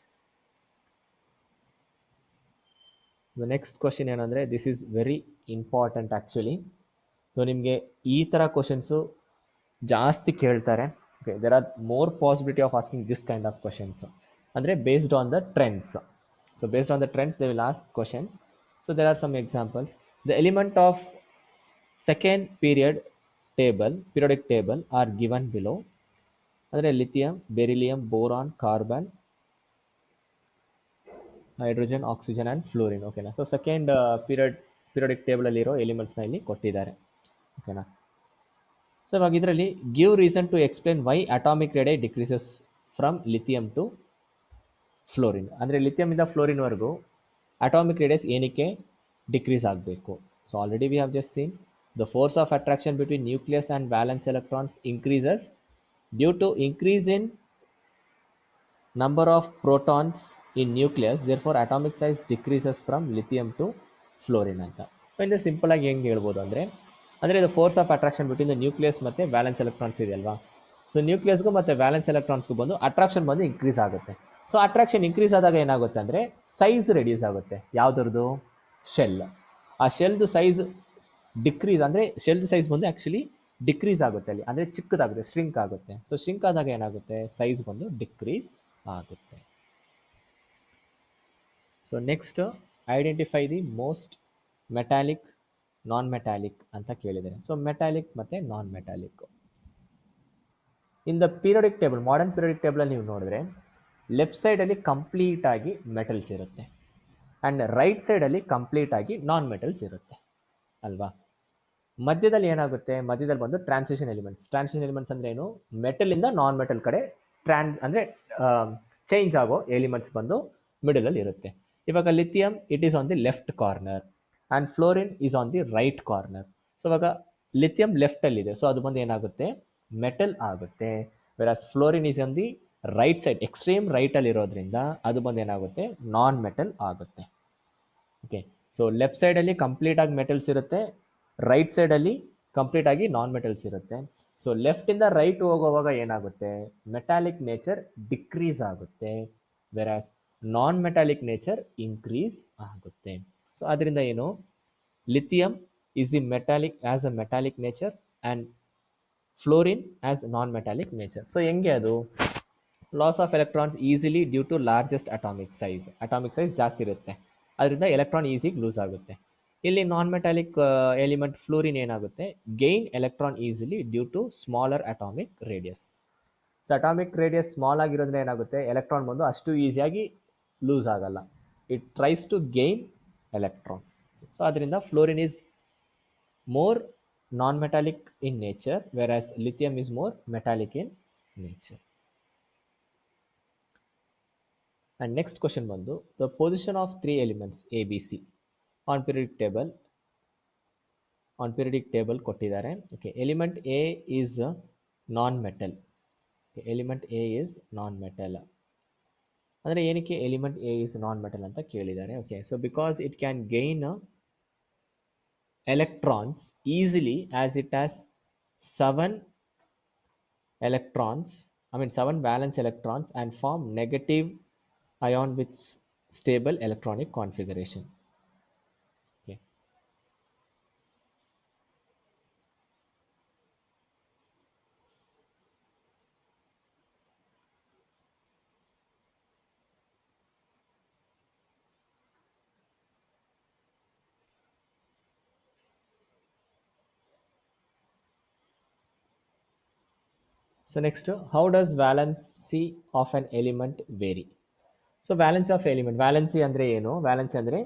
S1: The next question ಏನಂದರೆ, this is very important actually. So ನಿಮಗೆ ಈ ಥರ questions ಜಾಸ್ತಿ ಕೇಳ್ತಾರೆ. Okay, there are more possibility of asking this kind of questions. ಅಂದರೆ based on the trends. So based on the trends they will ask questions. So there are some examples. The element of second periodic table are given below. ಅಂದರೆ lithium, beryllium, boron, carbon, hydrogen, oxygen and fluorine. ಓಕೆನಾ. So second periodic ಟೇಬಲಲ್ಲಿರೋ ಎಲಿಮೆಂಟ್ಸ್ನ ಇಲ್ಲಿ ಕೊಟ್ಟಿದ್ದಾರೆ. ಓಕೆನಾ. So ಇವಾಗ ಇದರಲ್ಲಿ give reason to explain why atomic radius decreases from lithium to fluorine. ಅಂದರೆ ಲಿಥಿಯಮಿಂದ ಫ್ಲೋರಿನ್ವರೆಗೂ ಅಟಾಮಿಕ್ ರೇಡಿಯಸ್ ಏನಕ್ಕೆ ಡಿಕ್ರೀಸ್ ಆಗಬೇಕು? So already we have just seen the force of attraction between nucleus and valence electrons increases due to increase in number of protons in nucleus, therefore atomic size decreases from lithium to fluorine ಅಂತ. ಇನ್ನು simple ಆಗಿ ಹೆಂಗೆ ಹೇಳ್ಬೋದು ಅಂದರೆ, ಇದು force of attraction between the nucleus ಮತ್ತು valence electrons ಇದೆಯಲ್ವಾ. So ನ್ಯೂಕ್ಲಿಯಸ್ಗೂ ಮತ್ತು ವ್ಯಾಲೆನ್ಸ್ ಎಲೆಕ್ಟ್ರಾನ್ಸ್ಗೂ ಬಂದು ಅಟ್ರಾಕ್ಷನ್ ಬಂದು ಇನ್ಕ್ರೀಸ್ ಆಗುತ್ತೆ. ಸೊ ಅಟ್ರಾಕ್ಷನ್ ಇನ್ಕ್ರೀಸ್ ಆದಾಗ ಏನಾಗುತ್ತೆ ಅಂದರೆ, ಸೈಜ್ ರೆಡ್ಯೂಸ್ ಆಗುತ್ತೆ. ಯಾವುದ್ರದ್ದು? ಶೆಲ್. ಆ ಶೆಲ್ದು ಸೈಜ್ ಡಿಕ್ರೀಸ್ ಅಂದರೆ, ಶೆಲ್ದು ಸೈಜ್ ಬಂದು ಆ್ಯಕ್ಚುಲಿ ಡಿಕ್ರೀಸ್ ಆಗುತ್ತೆ ಅಲ್ಲಿ, ಅಂದರೆ ಚಿಕ್ಕದಾಗುತ್ತೆ, ಶ್ರಿಂಕ್ ಆಗುತ್ತೆ. ಸೊ ಶ್ರಿಂಕ್ ಆದಾಗ ಏನಾಗುತ್ತೆ, ಸೈಜ್ ಬಂದು ಡಿಕ್ರೀಸ್ ಆಗುತ್ತೆ. So next, identify the most metallic, non metallic ಅಂತ ಕೇಳಿದ್ದಾರೆ. ಸೊ ಮೆಟಾಲಿಕ್ ಮತ್ತು non metallic in the periodic table, modern periodic ಟೇಬಲಲ್ಲಿ ನೀವು ನೋಡಿದ್ರೆ ಲೆಫ್ಟ್ ಸೈಡಲ್ಲಿ ಕಂಪ್ಲೀಟಾಗಿ ಮೆಟಲ್ಸ್ ಇರುತ್ತೆ ಆ್ಯಂಡ್ ರೈಟ್ ಸೈಡಲ್ಲಿ ಕಂಪ್ಲೀಟಾಗಿ ನಾನ್ ಮೆಟಲ್ಸ್ ಇರುತ್ತೆ ಅಲ್ವಾ. ಮಧ್ಯದಲ್ಲಿ ಏನಾಗುತ್ತೆ, ಮಧ್ಯದಲ್ಲಿ ಬಂದು ಟ್ರಾನ್ಸಿಷನ್ ಎಲಿಮೆಂಟ್ಸ್. ಟ್ರಾನ್ಸಿಷನ್ ಎಲಿಮೆಂಟ್ಸ್ ಅಂದರೆ ಏನು, ಮೆಟಲಿಂದ ನಾನ್ ಮೆಟಲ್ ಕಡೆ ಅಂದರೆ ಚೇಂಜ್ ಆಗೋ ಎಲಿಮೆಂಟ್ಸ್ ಬಂದು ಮಿಡಲಲ್ಲಿ ಇರುತ್ತೆ. ಇವಾಗ lithium it is on the left corner and fluorine is on the right corner. So ಇವಾಗ ಲಿಥಿಯಂ ಲೆಫ್ಟಲ್ಲಿದೆ, ಸೊ ಅದು ಬಂದು ಏನಾಗುತ್ತೆ, ಮೆಟಲ್ ಆಗುತ್ತೆ. Whereas fluorine is on the right side, extreme ರೈಟಲ್ಲಿ ಇರೋದ್ರಿಂದ ಅದು ಬಂದು ಏನಾಗುತ್ತೆ, ನಾನ್ ಮೆಟಲ್ ಆಗುತ್ತೆ. ಓಕೆ, ಸೊ ಲೆಫ್ಟ್ ಸೈಡಲ್ಲಿ ಕಂಪ್ಲೀಟಾಗಿ ಮೆಟಲ್ಸ್ ಇರುತ್ತೆ, ರೈಟ್ ಸೈಡಲ್ಲಿ ಕಂಪ್ಲೀಟಾಗಿ ನಾನ್ ಮೆಟಲ್ಸ್ ಇರುತ್ತೆ. ಸೊ ಲೆಫ್ಟಿಂದ ರೈಟ್ ಹೋಗುವಾಗ ಏನಾಗುತ್ತೆ, ಮೆಟಾಲಿಕ್ ನೇಚರ್ ಡಿಕ್ರೀಸ್ ಆಗುತ್ತೆ, whereas non metallic nature increase ಆಗುತ್ತೆ. ಸೊ ಅದರಿಂದ ಏನು, lithium is the metallic as a metallic nature and fluorine as non metallic nature. So ಹೆಂಗೆ ಅದು, loss of electrons easily due to largest atomic size ಜಾಸ್ತಿ ಇರುತ್ತೆ, ಅದರಿಂದ electron ಈಸಿಗೆ loose ಆಗುತ್ತೆ. ಇಲ್ಲಿ ನಾನ್ ಮೆಟಾಲಿಕ್ ಎಲಿಮೆಂಟ್ ಫ್ಲೋರಿನ್ ಏನಾಗುತ್ತೆ, gain electron easily due to smaller atomic radius. So atomic radius small ಆಗಿರೋದ್ರಿಂದ ಏನಾಗುತ್ತೆ, ಎಲೆಕ್ಟ್ರಾನ್ ಬಂದು ಅಷ್ಟು ಈಸಿಯಾಗಿ ಲೂಸ್ ಆಗಲ್ಲ, it tries to gain electron. So ಅದರಿಂದ fluorine is more non metallic in nature, whereas lithium is more metallic in nature. And next question ಬಂದು, the position of 3 elements A B C on periodic table ಕೊಟ್ಟಿದ್ದಾರೆ. Okay, element A is non metal. Element A is non metal ಅಂದರೆ ಏನಕ್ಕೆ element A is non metal ಅಂತ ಕೇಳಿದ್ದಾರೆ. Okay, so because it can gain electrons easily as it has 7 valence electrons and form negative ion with stable electronic configuration. Okay. So next, how does valency of an element vary? So valency of element, valency andre ಏನು? Valency andre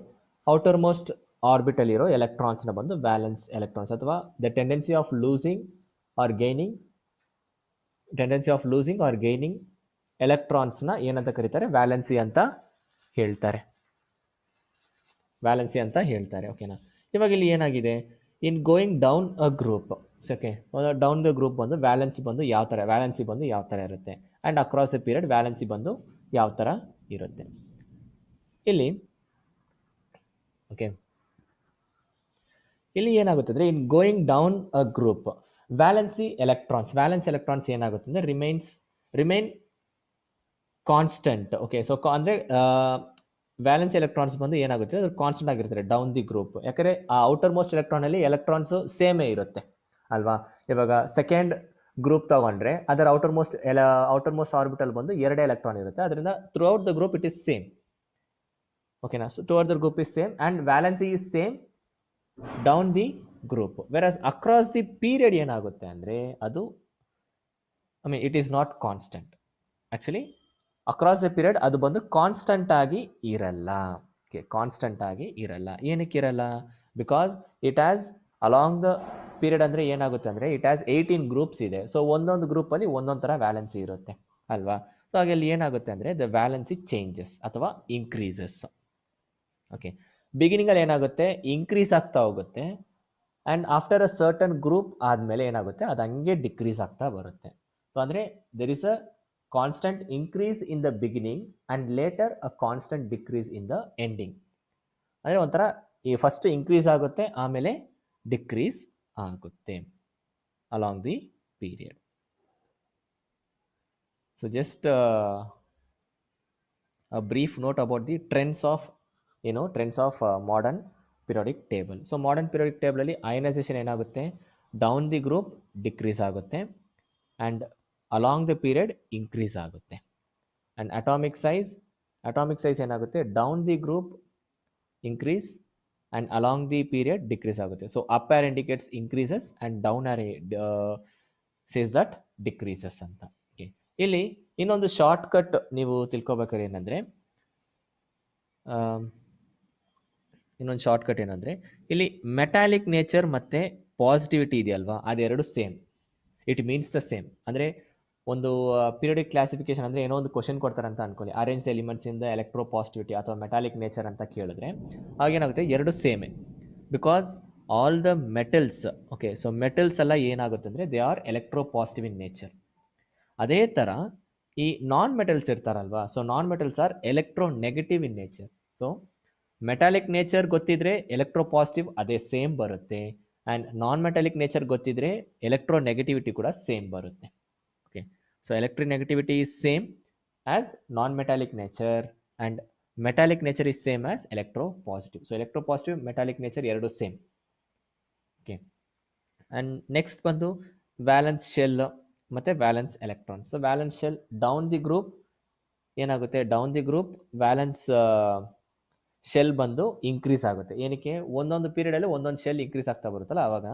S1: outermost orbital ಇರೋ electrons ನ ಬಂದು valence electrons ಅಥವಾ the tendency of losing or gaining electrons ನ ಏನಂತ ಕರೀತಾರೆ? Valency ಅಂತ ಹೇಳ್ತಾರೆ. ವ್ಯಾಲೆನ್ಸಿ ಅಂತ ಹೇಳ್ತಾರೆ. ಓಕೆನಾ? ಇವಾಗ ಇಲ್ಲಿ ಏನಾಗಿದೆ, in going down a group, okay, down the group ಬಂದು ವ್ಯಾಲೆನ್ಸಿ ಬಂದು ಯಾವ ಥರ, ವ್ಯಾಲೆನ್ಸಿ ಬಂದು ಯಾವ ಥರ ಇರುತ್ತೆ, and across the period valency ಬಂದು ಯಾವ ಥರ ಇರುತ್ತೆ. ಇಲ್ಲಿ ಓಕೆ, ಇಲ್ಲಿ ಏನಾಗುತ್ತೆ ಅಂದರೆ in going down a group valency electrons ಏನಾಗುತ್ತೆ ಅಂದರೆ ರಿಮೈನ್ ಕಾನ್ಸ್ಟೆಂಟ್. ಓಕೆ, ಸೊ ಅಂದರೆ ವ್ಯಾಲೆನ್ಸ್ ಎಲೆಕ್ಟ್ರಾನ್ಸ್ ಬಂದು ಏನಾಗುತ್ತೆ, ಅದು ಕಾನ್ಸ್ಟೆಂಟ್ ಆಗಿರ್ತಾರೆ ಡೌನ್ ದಿ ಗ್ರೂಪ್. ಯಾಕಂದರೆ ಆ ಔಟರ್ ಮೋಸ್ಟ್ ಎಲೆಕ್ಟ್ರಾನಲ್ಲಿ ಎಲೆಕ್ಟ್ರಾನ್ಸು ಸೇಮೇ ಇರುತ್ತೆ ಅಲ್ವಾ. ಇವಾಗ ಸೆಕೆಂಡ್ ಗ್ರೂಪ್ ತಗೊಂಡ್ರೆ ಅದರ ಔಟರ್ ಮೋಸ್ಟ್ ಆರ್ಬಿಟಲ್ ಬಂದು 2 ಎಲೆಕ್ಟ್ರಾನ್ ಇರುತ್ತೆ. ಅದರಿಂದ throughout the group it is same. ಓಕೆನಾ? So throughout the group is same and valency is same down the group. Whereas across the period ಏನಾಗುತ್ತೆ ಅಂದರೆ ಅದು it is not constant. Actually across the period ಅದು ಬಂದು constant ಆಗಿ ಇರಲ್ಲ. Okay, constant ಆಗಿ ಇರಲ್ಲ. ಏನಕ್ಕೆ ಇರಲ್ಲ? Because it has along the period ಅಂದರೆ ಏನಾಗುತ್ತೆ ಅಂದರೆ ಇಟ್ ಹ್ಯಾಸ್ 18 ಗ್ರೂಪ್ಸ್ ಇದೆ. ಸೊ ಒಂದೊಂದು ಗ್ರೂಪಲ್ಲಿ ಒಂದೊಂದು ಥರ ವ್ಯಾಲೆನ್ಸಿ ಇರುತ್ತೆ ಅಲ್ವಾ. ಸೊ ಹಾಗೆ ಅಲ್ಲಿ ಏನಾಗುತ್ತೆ ಅಂದರೆ ದ ವ್ಯಾಲೆನ್ಸಿ ಚೇಂಜಸ್ ಅಥವಾ ಇನ್ಕ್ರೀಸಸ್. ಓಕೆ, ಬಿಗಿನಿಂಗಲ್ಲಿ ಏನಾಗುತ್ತೆ, ಇನ್ಕ್ರೀಸ್ ಆಗ್ತಾ ಹೋಗುತ್ತೆ and after a certain group ಆದಮೇಲೆ ಏನಾಗುತ್ತೆ, ಅದು ಹಂಗೆ ಡಿಕ್ರೀಸ್ ಆಗ್ತಾ ಬರುತ್ತೆ. ಸೊ ಅಂದರೆ there is a constant increase in the beginning and later a constant decrease in the ending. ಅಂದರೆ ಒಂಥರ ಈ ಫಸ್ಟ್ ಇನ್ಕ್ರೀಸ್ ಆಗುತ್ತೆ ಆಮೇಲೆ ಡಿಕ್ರೀಸ್ ಆಗುತ್ತೆ along the period. So just a brief note about the trends of modern periodic table. So modern periodic table ಅಲ್ಲಿ ionization ಏನಾಗುತ್ತೆ, down the group decrease ಆಗುತ್ತೆ and along the period increase ಆಗುತ್ತೆ. And atomic size ಏನಾಗುತ್ತೆ, down the group increase and along the period decrease ಆಗುತ್ತೆ. So up arrow indicates increases and down arrow says that decreases ಅಂತ. Okay, ಇಲ್ಲಿ ಇನ್ನೊಂದು short cut ನೀವು ತಿಳ್ಕೊಬೇಕಾದ್ರೆ ಏನಂದರೆ, ಇಲ್ಲಿ metallic nature ಮತ್ತು ಪಾಸಿಟಿವಿಟಿ ಇದೆಯಲ್ವಾ, ಅದೆರಡು same. It means the same. ಅಂದರೆ ಒಂದು ಪೀರಿಯಡಿಕ್ ಕ್ಲಾಸಿಫಿಕೇಶನ್ ಅಂದರೆ ಏನೋ ಒಂದು ಕ್ವಶನ್ ಕೊಡ್ತಾರೆ ಅಂತ ಅನ್ಕೊಳ್ಳಿ, arrange elements in the electropositivity ಅಥವಾ ಮೆಟಾಲಿಕ್ ನೇಚರ್ ಅಂತ ಕೇಳಿದ್ರೆ ಆಗೇನಾಗುತ್ತೆ, ಎರಡು ಸೇಮೇ. Because all the metals, okay, so metals ಎಲ್ಲ ಏನಾಗುತ್ತೆ ಅಂದರೆ they are electropositive in nature. ಅದೇ ಥರ ಈ ನಾನ್ ಮೆಟಲ್ಸ್ ಇರ್ತಾರಲ್ವಾ, so non metals are electronegative in nature. So metallic nature ಗೊತ್ತಿದ್ರೆ ಎಲೆಕ್ಟ್ರೋ ಪಾಸಿಟಿವ್ ಅದೇ ಸೇಮ್ ಬರುತ್ತೆ, ಆ್ಯಂಡ್ ನಾನ್ ಮೆಟಾಲಿಕ್ ನೇಚರ್ ಗೊತ್ತಿದ್ರೆ ಎಲೆಕ್ಟ್ರೋ ನೆಗೆಟಿವಿಟಿ ಕೂಡ ಸೇಮ್ ಬರುತ್ತೆ. Okay, so electric negativity is same as non metallic nature and metallic nature is same as electropositive. So electropositive metallic nature ಎರಡು same. Okay, and next ಬಂದು valence shell ಮತ್ತು valence electron. So valence shell down the group ಏನಾಗುತ್ತೆ, down the group valence shell ಬಂದು increase ಆಗುತ್ತೆ. ಏನಕ್ಕೆ, ಒಂದೊಂದು ಪೀರಿಯಡಲ್ಲಿ ಒಂದೊಂದು shell increase ಆಗ್ತಾ ಬರುತ್ತಲ್ಲ ಆವಾಗ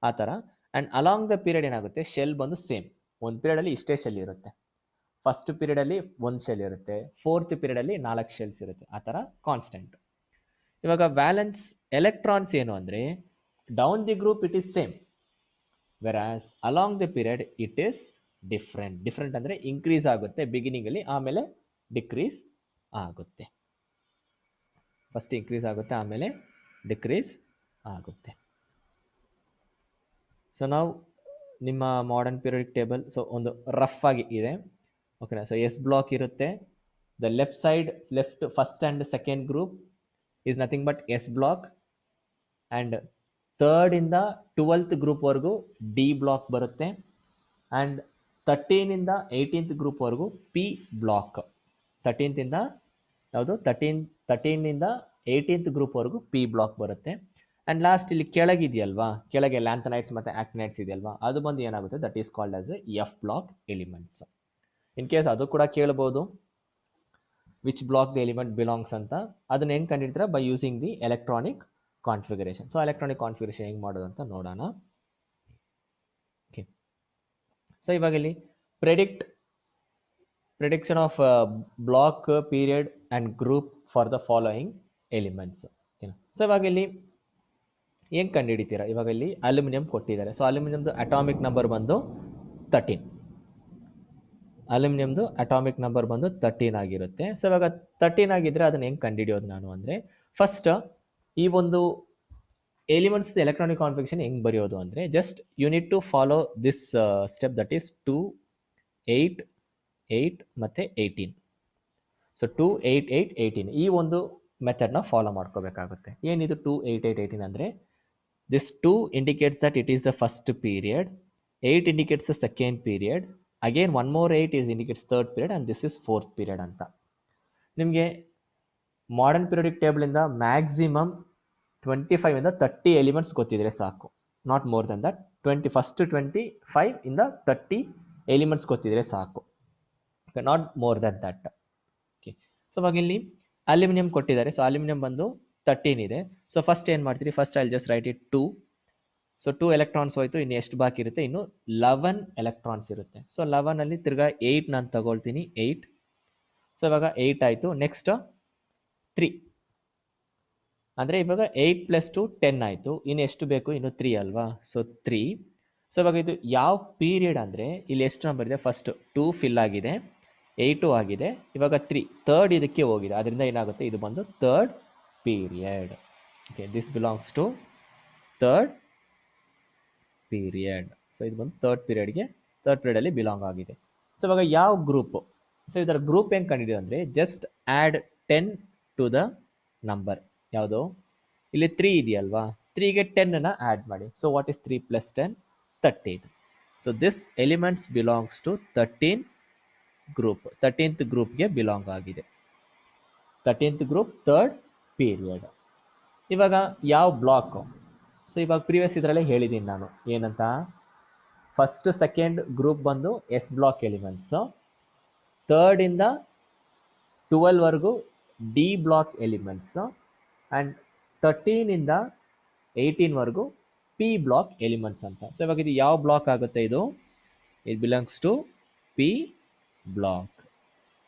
S1: ಆ ಥರ. ಆ್ಯಂಡ್ ಅಲಾಂಗ್ ದ ಪೀರಿಯಡ್ ಏನಾಗುತ್ತೆ, ಶೆಲ್ ಬಂದು ಸೇಮ್. ಒಂದು ಪೀರಿಯಡಲ್ಲಿ ಇಷ್ಟೇ ಶೆಲ್ ಇರುತ್ತೆ, ಫಸ್ಟ್ ಪೀರಿಯಡಲ್ಲಿ ಒಂದು ಶೆಲ್ ಇರುತ್ತೆ, ಫೋರ್ತ್ ಪೀರಿಯಡಲ್ಲಿ 4 ಶೆಲ್ಸ್ ಇರುತ್ತೆ, ಆ ಥರ ಕಾನ್ಸ್ಟೆಂಟ್. ಇವಾಗ ವ್ಯಾಲೆನ್ಸ್ ಎಲೆಕ್ಟ್ರಾನ್ಸ್ ಏನು ಅಂದರೆ down the group it is same, whereas along the period it is different ಅಂದರೆ ಇನ್ಕ್ರೀಸ್ ಆಗುತ್ತೆ ಬಿಗಿನಿಂಗಲ್ಲಿ, ಆಮೇಲೆ ಡಿಕ್ರೀಸ್ ಆಗುತ್ತೆ. ಫಸ್ಟ್ ಇನ್ಕ್ರೀಸ್ ಆಗುತ್ತೆ ಆಮೇಲೆ ಡಿಕ್ರೀಸ್ ಆಗುತ್ತೆ. ಸೊ ನಾವು ನಿಮ್ಮ ಮಾಡರ್ನ್ ಪೀರಿಯಡಿಕ್ ಟೇಬಲ್ ಸೊ ಒಂದು ರಫ್ ಆಗಿ ಇದೆ. ಓಕೆನಾ? ಸೊ ಎಸ್ ಬ್ಲಾಕ್ ಇರುತ್ತೆ. The left first and second group is nothing but S block, and 3rd ಇಂದ 12th ಗ್ರೂಪ್ವರೆಗೂ ಡಿ ಬ್ಲಾಕ್ ಬರುತ್ತೆ, ಆ್ಯಂಡ್ 13 ಇಂದ 18th ಗ್ರೂಪ್ವರೆಗೂ ಪಿ ಬ್ಲಾಕ್. 13th ಇಂದ 18th ಗ್ರೂಪ್ವರೆಗೂ ಪಿ ಬ್ಲಾಕ್ ಬರುತ್ತೆ. ಆ್ಯಂಡ್ ಲಾಸ್ಟ್ ಇಲ್ಲಿ ಕೆಳಗಿದೆಯಲ್ವಾ, ಕೆಳಗೆ ಲ್ಯಾಂಥನೈಟ್ಸ್ ಮತ್ತು ಆಕ್ಟಿನೈಟ್ಸ್ ಇದೆಯಲ್ವಾ, ಅದು ಬಂದು ಏನಾಗುತ್ತೆ, that is called as F block elements. In case ಅದು ಕೂಡ ಕೇಳ್ಬೋದು, which block the element belongs ಅಂತ. ಅದನ್ನ ಹೆಂಗೆ ಕಂಡಿಡ್ತೀರಾ, by using the electronic configuration. So electronic configuration ಹೆಂಗೆ ಮಾಡೋದು ಅಂತ ನೋಡೋಣ. ಓಕೆ, ಸೊ ಇವಾಗ ಇಲ್ಲಿ prediction of block, period and group for the following elements. So ಇವಾಗ ಇಲ್ಲಿ ಹೆಂಗೆ ಕಂಡುಹಿಡಿತೀರಾ? ಇವಾಗ ಇಲ್ಲಿ ಅಲ್ಯೂಮಿನಿಯಂ ಕೊಟ್ಟಿದ್ದಾರೆ. ಸೊ ಅಲ್ಯೂಮಿನಿಯಂದು ಅಟಾಮಿಕ್ ನಂಬರ್ ಬಂದು 13. ಅಲ್ಯೂಮಿನಿಯಂದು ಅಟಾಮಿಕ್ ನಂಬರ್ ಬಂದು 13 ಆಗಿರುತ್ತೆ. ಸೊ ಇವಾಗ 13 ಆಗಿದ್ರೆ ಅದನ್ನ ಹೆಂಗೆ ಕಂಡುಹಿಡಿಯೋದು ನಾನು ಅಂದರೆ, ಫಸ್ಟ್ ಈ ಒಂದು ಎಲಿಮೆಂಟ್ಸ್ ಎಲೆಕ್ಟ್ರಾನಿಕ್ ಕಾನ್ಫಿಗರೇಷನ್ ಹೆಂಗೆ ಬರೆಯೋದು ಅಂದರೆ, just you need to follow this step, that is 2, 8, 8 ಮತ್ತು 18. ಸೊ 2, 8, 8, 18 ಈ ಒಂದು ಮೆಥಡ್ನ ಫಾಲೋ ಮಾಡ್ಕೋಬೇಕಾಗುತ್ತೆ. ಏನಿದು 2, 8, 8, 18 ಅಂದರೆ, this 2 indicates that it is the first period, 8 indicates the second period, again one more 8 is indicates third period, and this is fourth period ಅಂತ. ನಿಮಗೆ modern periodic ಟೇಬಲಿಂದ maximum 25 ಇಂದ 30 elements ಗೊತ್ತಿದ್ರೆ ಸಾಕು, ನಾಟ್ ಮೋರ್ ದೆನ್ ದಟ್. 25 ಇಂದ 30 elements ಗೊತ್ತಿದ್ರೆ ಸಾಕು, not more than that. Okay, so ಇವಾಗ ಇಲ್ಲಿ ಅಲ್ಯೂಮಿನಿಯಂ ಕೊಟ್ಟಿದ್ದಾರೆ. ಸೊ ಅಲ್ಯೂಮಿನಿಯಂ ಬಂದು 13 ಇದೆ. ಸೊ ಫಸ್ಟ್ ಏನು ಮಾಡ್ತೀರಿ, first I just right it 2. So 2 electrons ಹೋಯ್ತು, ಇನ್ನು ಎಷ್ಟು ಬಾಕಿ ಇರುತ್ತೆ? ಇನ್ನು 11 ಎಲೆಕ್ಟ್ರಾನ್ಸ್ ಇರುತ್ತೆ. ಸೊ 11ಅಲ್ಲಿ ತಿರ್ಗಾ 8 ನಾನು ತಗೊಳ್ತೀನಿ, 8. ಸೊ ಇವಾಗ 8 ಆಯಿತು. ನೆಕ್ಸ್ಟ್ 3 ಅಂದರೆ ಇವಾಗ 8 + 2 10 ಆಯಿತು. ಇನ್ನು ಎಷ್ಟು ಬೇಕು? ಇನ್ನು 3 ಅಲ್ವಾ? ಸೊ 3. ಸೊ ಇವಾಗ ಇದು ಯಾವ ಪೀರಿಯಡ್ ಅಂದರೆ, ಇಲ್ಲಿ ಎಷ್ಟು ನಂಬರ್ ಇದೆ? ಫಸ್ಟ್ 2 ಫಿಲ್ ಆಗಿದೆ, 8 ಆಗಿದೆ, ಇವಾಗ 3 ಥರ್ಡ್ ಇದಕ್ಕೆ ಹೋಗಿದೆ. ಅದರಿಂದ ಏನಾಗುತ್ತೆ? ಇದು ಬಂದು third period. Okay, this belongs to third period. So ಇದು ಬಂದು ಥರ್ಡ್ ಪೀರಿಯಡಲ್ಲಿ ಬಿಲಾಂಗ್ ಆಗಿದೆ. ಸೊ ಇವಾಗ ಯಾವ ಗ್ರೂಪು? ಸೊ ಇದರ ಗ್ರೂಪ್ ಹೆಂಗೆ ಕಂಡಿದೆ ಅಂದರೆ, just add 10 to the number. ಯಾವುದು? ಇಲ್ಲಿ 3 ಇದೆಯಲ್ವಾ, 3ಗೆ 10ಅನ್ನು ಆ್ಯಡ್ ಮಾಡಿ. So what is 3 + 10? 13. So this elements belongs to 13 group. 13th ಗ್ರೂಪ್ಗೆ ಬಿಲಾಂಗ್ ಆಗಿದೆ. 13th group, third period. ಇವಾಗ ಯಾವ ಬ್ಲಾಕು? ಸೊ ಇವಾಗ ಪ್ರೀವಿಯಸ್ ಇದರಲ್ಲೇ ಹೇಳಿದ್ದೀನಿ ನಾನು ಏನಂತ, ಫಸ್ಟ್ ಸೆಕೆಂಡ್ ಗ್ರೂಪ್ ಬಂದು ಎಸ್ ಬ್ಲಾಕ್ ಎಲಿಮೆಂಟ್ಸು, ಥರ್ಡಿಂದ 12ವರೆಗೂ ಡಿ ಬ್ಲಾಕ್ ಎಲಿಮೆಂಟ್ಸು, ಆ್ಯಂಡ್ 13ಇಂದ 18ವರೆಗೂ ಪಿ ಬ್ಲಾಕ್ ಎಲಿಮೆಂಟ್ಸ್ ಅಂತ. ಸೊ ಇವಾಗ ಇದು ಯಾವ ಬ್ಲಾಕ್ ಆಗುತ್ತೆ? ಇದು it belongs to P block.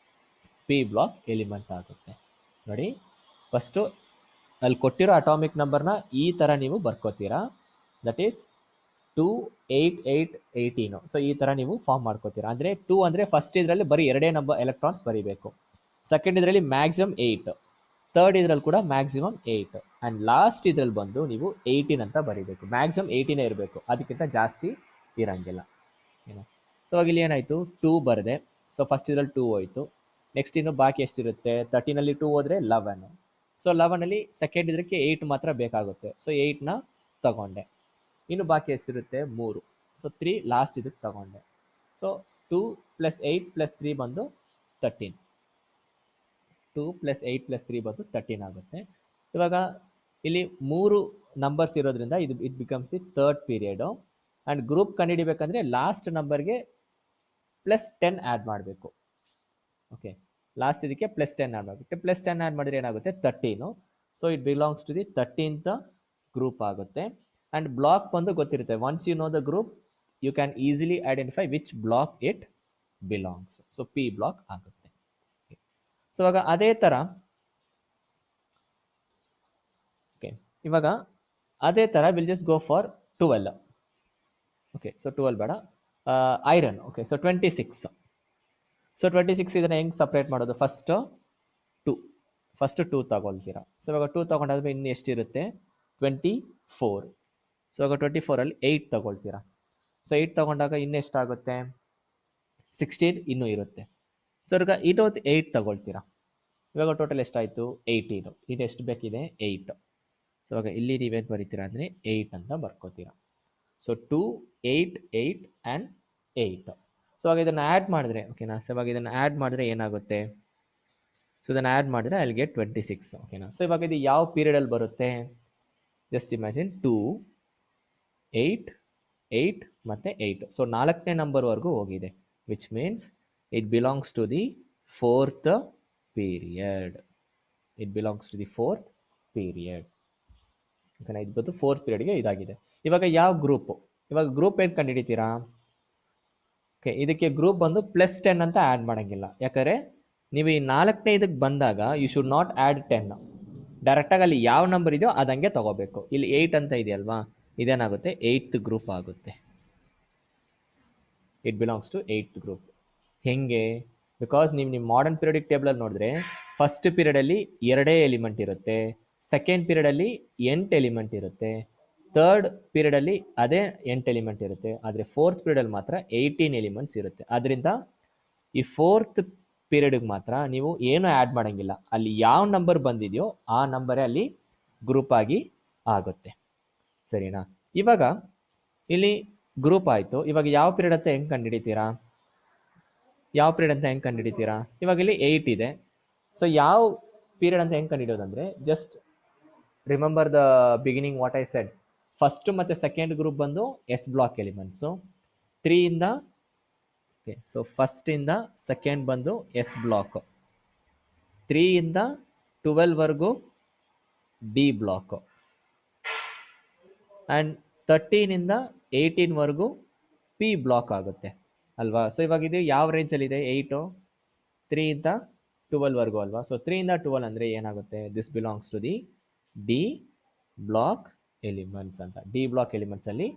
S1: P block element ಆಗುತ್ತೆ. ನೋಡಿ, ಫಸ್ಟು ಅಲ್ಲಿ ಕೊಟ್ಟಿರೋ ಅಟಾಮಿಕ್ ನಂಬರ್ನ ಈ ಥರ ನೀವು ಬರ್ಕೋತೀರಾ, ದಟ್ ಈಸ್ 2, 8, 8, 18. ಸೊ ಈ ಥರ ನೀವು ಫಾರ್ಮ್ ಮಾಡ್ಕೋತೀರಾ. ಅಂದರೆ 2 ಅಂದರೆ ಫಸ್ಟ್ ಇದರಲ್ಲಿ ಬರೀ 2 ನಂಬರ್ ಎಲೆಕ್ಟ್ರಾನ್ಸ್ ಬರೀಬೇಕು, ಸೆಕೆಂಡ್ ಇದರಲ್ಲಿ ಮ್ಯಾಕ್ಸಿಮಮ್ 8, ಥರ್ಡ್ ಇದರಲ್ಲಿ ಕೂಡ ಮ್ಯಾಕ್ಸಿಮಮ್ 8, ಆ್ಯಂಡ್ ಲಾಸ್ಟ್ ಇದರಲ್ಲಿ ಬಂದು ನೀವು 18 ಅಂತ ಬರೀಬೇಕು. ಮ್ಯಾಕ್ಸಿಮಮ್ 18 ಇರಬೇಕು, ಅದಕ್ಕಿಂತ ಜಾಸ್ತಿ ಇರೋಂಗಿಲ್ಲ. ಏನೋ ಸೊ ಅವಾಗ ಇಲ್ಲಿ ಏನಾಯಿತು? 2 ಬರದೆ. ಸೊ ಫಸ್ಟ್ ಇದರಲ್ಲಿ 2 ಹೋಯಿತು. ನೆಕ್ಸ್ಟ್ ಇನ್ನು ಬಾಕಿ ಎಷ್ಟಿರುತ್ತೆ? 13ಅಲ್ಲಿ 2 ಹೋದರೆ 11. ಸೊ 11ಅಲ್ಲಿ ಸೆಕೆಂಡ್ ಇದಕ್ಕೆ 8 ಮಾತ್ರ ಬೇಕಾಗುತ್ತೆ. ಸೊ 8ನ ತಗೊಂಡೆ. ಇನ್ನು ಬಾಕಿ ಎಷ್ಟಿರುತ್ತೆ? 3. ಸೊ 3 ಲಾಸ್ಟ್ ಇದಕ್ಕೆ ತಗೊಂಡೆ. ಸೊ 2 + 8 + 3 ಬಂದು 13. 2 + 8 + 3 ಬಂದು 13 ಆಗುತ್ತೆ. ಇವಾಗ ಇಲ್ಲಿ 3 ನಂಬರ್ಸ್ ಇರೋದ್ರಿಂದ ಇದು it becomes the third period. And group ಕಂಡುಹಿಡಿಬೇಕಂದ್ರೆ ಲಾಸ್ಟ್ ನಂಬರ್ಗೆ +10 ಆ್ಯಡ್ ಮಾಡಬೇಕು. ಓಕೆ, ಲಾಸ್ಟ್ ಇದಕ್ಕೆ +10 ಆ್ಯಡ್ ಮಾಡಬೇಕು. +10 ಆ್ಯಡ್ ಮಾಡಿದ್ರೆ ಏನಾಗುತ್ತೆ? 13. So it belongs to the 13th group ಆಗುತ್ತೆ. ಆ್ಯಂಡ್ ಬ್ಲಾಕ್ ಬಂದು ಗೊತ್ತಿರುತ್ತೆ. Once you know the group, you can easily identify which block it belongs. So P block ಆಗುತ್ತೆ. ಸೊ ಇವಾಗ ಅದೇ ಥರ will just go for 12. Okay, so 12 ಬೇಡ, iron. Okay, so 26. So 26 ಇದನ್ನು ಹೆಂಗೆ ಸಪ್ರೇಟ್ ಮಾಡೋದು? ಫಸ್ಟ್ 2 ತಗೊಳ್ತೀರಾ. ಸೊ ಇವಾಗ 2 ತಗೊಂಡಾದ್ಮೇಲೆ ಇನ್ನು ಎಷ್ಟಿರುತ್ತೆ? 24. ಸೊ ಇವಾಗ 24ಅಲ್ಲಿ 8 ತಗೊಳ್ತೀರಾ. ಸೊ 8 ತಗೊಂಡಾಗ ಇನ್ನೆಷ್ಟಾಗುತ್ತೆ? 16 ಇನ್ನೂ ಇರುತ್ತೆ. ಸೊ ಇವಾಗ ಇನ್ನೊಂದು 8 ತಗೊಳ್ತೀರಾ. ಇವಾಗ ಟೋಟಲ್ ಎಷ್ಟಾಯಿತು? 18. ಇದು ಎಷ್ಟು ಬೇಕಿದೆ? 8. ಸೊ ಇವಾಗ ಇಲ್ಲಿ ನೀವೇನು ಬರೀತೀರಾ ಅಂದರೆ 8 ಅಂತ ಬರ್ಕೋತೀರಾ. So 2, 8, 8 and 8. ಸೊ ಇವಾಗ ಇದನ್ನು ಆ್ಯಡ್ ಮಾಡಿದ್ರೆ, ಓಕೆನಾ? ಸೊ ಇವಾಗ ಇದನ್ನು ಆ್ಯಡ್ ಮಾಡಿದ್ರೆ ಏನಾಗುತ್ತೆ? ಸೊ ಇದನ್ನು ಆ್ಯಡ್ ಮಾಡಿದ್ರೆ ಅಲ್ಲಿ ಗೆಟ್ 26. ಓಕೆನಾ? ಸೊ ಇವಾಗ ಇದು ಯಾವ ಪೀರಿಯಡಲ್ಲಿ ಬರುತ್ತೆ? ಜಸ್ಟ್ ಇಮ್ಯಾಜಿನ್ 2, 8, 8 ಮತ್ತು 8. ಸೊ 4ನೇ ನಂಬರ್ವರೆಗೂ ಹೋಗಿದೆ, which means it belongs to the fourth period. ಓಕೆನಾ? ಇದು ಬಂದು ಫೋರ್ತ್ ಪೀರಿಯಡ್ಗೆ ಇದಾಗಿದೆ. ಇವಾಗ ಯಾವ ಗ್ರೂಪು? ಇವಾಗ ಗ್ರೂಪ್ ಏನು ಕಂಡುಹಿಡಿತೀರಾ? ಓಕೆ, ಇದಕ್ಕೆ ಗ್ರೂಪ್ ಬಂದು +10 ಅಂತ ಆ್ಯಡ್ ಮಾಡೋಂಗಿಲ್ಲ. ಯಾಕಂದರೆ ನೀವು ಈ 4ನೇ ಇದಕ್ಕೆ ಬಂದಾಗ ಯು ಶುಡ್ ನಾಟ್ ಆ್ಯಡ್ 10. ಡೈರೆಕ್ಟಾಗಿ ಅಲ್ಲಿ ಯಾವ ನಂಬರ್ ಇದೆಯೋ ಅದಂಗೆ ತೊಗೋಬೇಕು. ಇಲ್ಲಿ 8 ಅಂತ ಇದೆಯಲ್ವಾ, ಇದೇನಾಗುತ್ತೆ 8th ಗ್ರೂಪ್ ಆಗುತ್ತೆ. It belongs to 8th group. ಹೆಂಗೆ? ಬಿಕಾಸ್ ನೀವು ನಿಮ್ಮ ಮಾಡರ್ನ್ ಪೀರಿಯಡಿಕ್ ಟೇಬಲಲ್ಲಿ ನೋಡಿದ್ರೆ ಫಸ್ಟ್ ಪೀರಿಯಡಲ್ಲಿ 2 ಎಲಿಮೆಂಟ್ ಇರುತ್ತೆ, ಸೆಕೆಂಡ್ ಪೀರಿಯಡಲ್ಲಿ 8 ಎಲಿಮೆಂಟ್ ಇರುತ್ತೆ, ಥರ್ಡ್ ಪೀರಿಯಡಲ್ಲಿ ಅದೇ 8 ಎಲಿಮೆಂಟ್ ಇರುತ್ತೆ. ಆದರೆ ಫೋರ್ತ್ ಪೀರಿಯಡಲ್ಲಿ ಮಾತ್ರ 18 ಎಲಿಮೆಂಟ್ಸ್ ಇರುತ್ತೆ. ಅದರಿಂದ ಈ ಫೋರ್ತ್ ಪೀರಿಯಡ್ಗೆ ಮಾತ್ರ ನೀವು ಏನು ಆ್ಯಡ್ ಮಾಡೋಂಗಿಲ್ಲ. ಅಲ್ಲಿ ಯಾವ ನಂಬರ್ ಬಂದಿದೆಯೋ ಆ ನಂಬರೇ ಅಲ್ಲಿ ಗ್ರೂಪ್ ಆಗಿ ಆಗುತ್ತೆ. ಸರಿನಾ? ಇವಾಗ ಇಲ್ಲಿ ಗ್ರೂಪ್ ಆಯಿತು. ಇವಾಗ ಯಾವ ಪೀರಿಯಡ್ ಅಂತ ಹೆಂಗೆ ಕಂಡುಹಿಡಿತೀರಾ? ಯಾವ ಪೀರಿಯಡ್ ಅಂತ ಹೆಂಗೆ ಕಂಡುಹಿಡಿತೀರಾ? ಇವಾಗ ಇಲ್ಲಿ 8 ಇದೆ. ಸೊ ಯಾವ ಪೀರಿಯಡ್ ಅಂತ ಹೆಂಗೆ ಕಂಡುಹಿಡಿಯೋದಂದರೆ, just remember the beginning what I said. First ಮತ್ತು ಸೆಕೆಂಡ್ ಗ್ರೂಪ್ ಬಂದು ಎಸ್ ಬ್ಲಾಕ್ ಎಲಿಮೆಂಟ್ಸು. 3ಇಂದ ಓಕೆ, ಸೊ ಫಸ್ಟಿಂದ ಸೆಕೆಂಡ್ ಬಂದು ಎಸ್ ಬ್ಲಾಕು, 3ಇಂದ 12ವರೆಗೂ ಡಿ ಬ್ಲಾಕು, ಆ್ಯಂಡ್ 13ಇಂದ 18ವರೆಗೂ ಪಿ ಬ್ಲಾಕ್ ಆಗುತ್ತೆ ಅಲ್ವಾ? ಸೊ ಇವಾಗ ಇದು ಯಾವ ರೇಂಜಲ್ಲಿದೆ? 8, 3ಇಂದ 12ವರೆಗೂ ಅಲ್ವಾ? ಸೊ 3ಇಂದ 12 ಅಂದರೆ ಏನಾಗುತ್ತೆ? This belongs to the D block elements ಅಂತ. ಡಿ ಬ್ಲಾಕ್ ಎಲಿಮೆಂಟ್ಸಲ್ಲಿ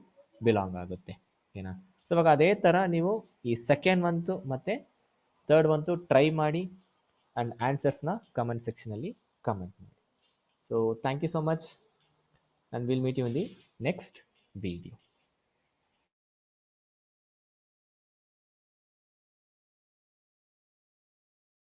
S1: ಬಿಲಾಂಗ್ ಆಗುತ್ತೆ. ಓಕೆನಾ? ಸೊ ಇವಾಗ ಅದೇ ಥರ ನೀವು ಈ ಸೆಕೆಂಡ್ ಒಂತು ಮತ್ತು ಥರ್ಡ್ ಒಂತು ಟ್ರೈ ಮಾಡಿ ಆ್ಯಂಡ್ ಆನ್ಸರ್ಸ್ನ ಕಮೆಂಟ್ ಸೆಕ್ಷನಲ್ಲಿ ಕಮೆಂಟ್ ಮಾಡಿ. So thank you so much, and we'll meet you in the next video.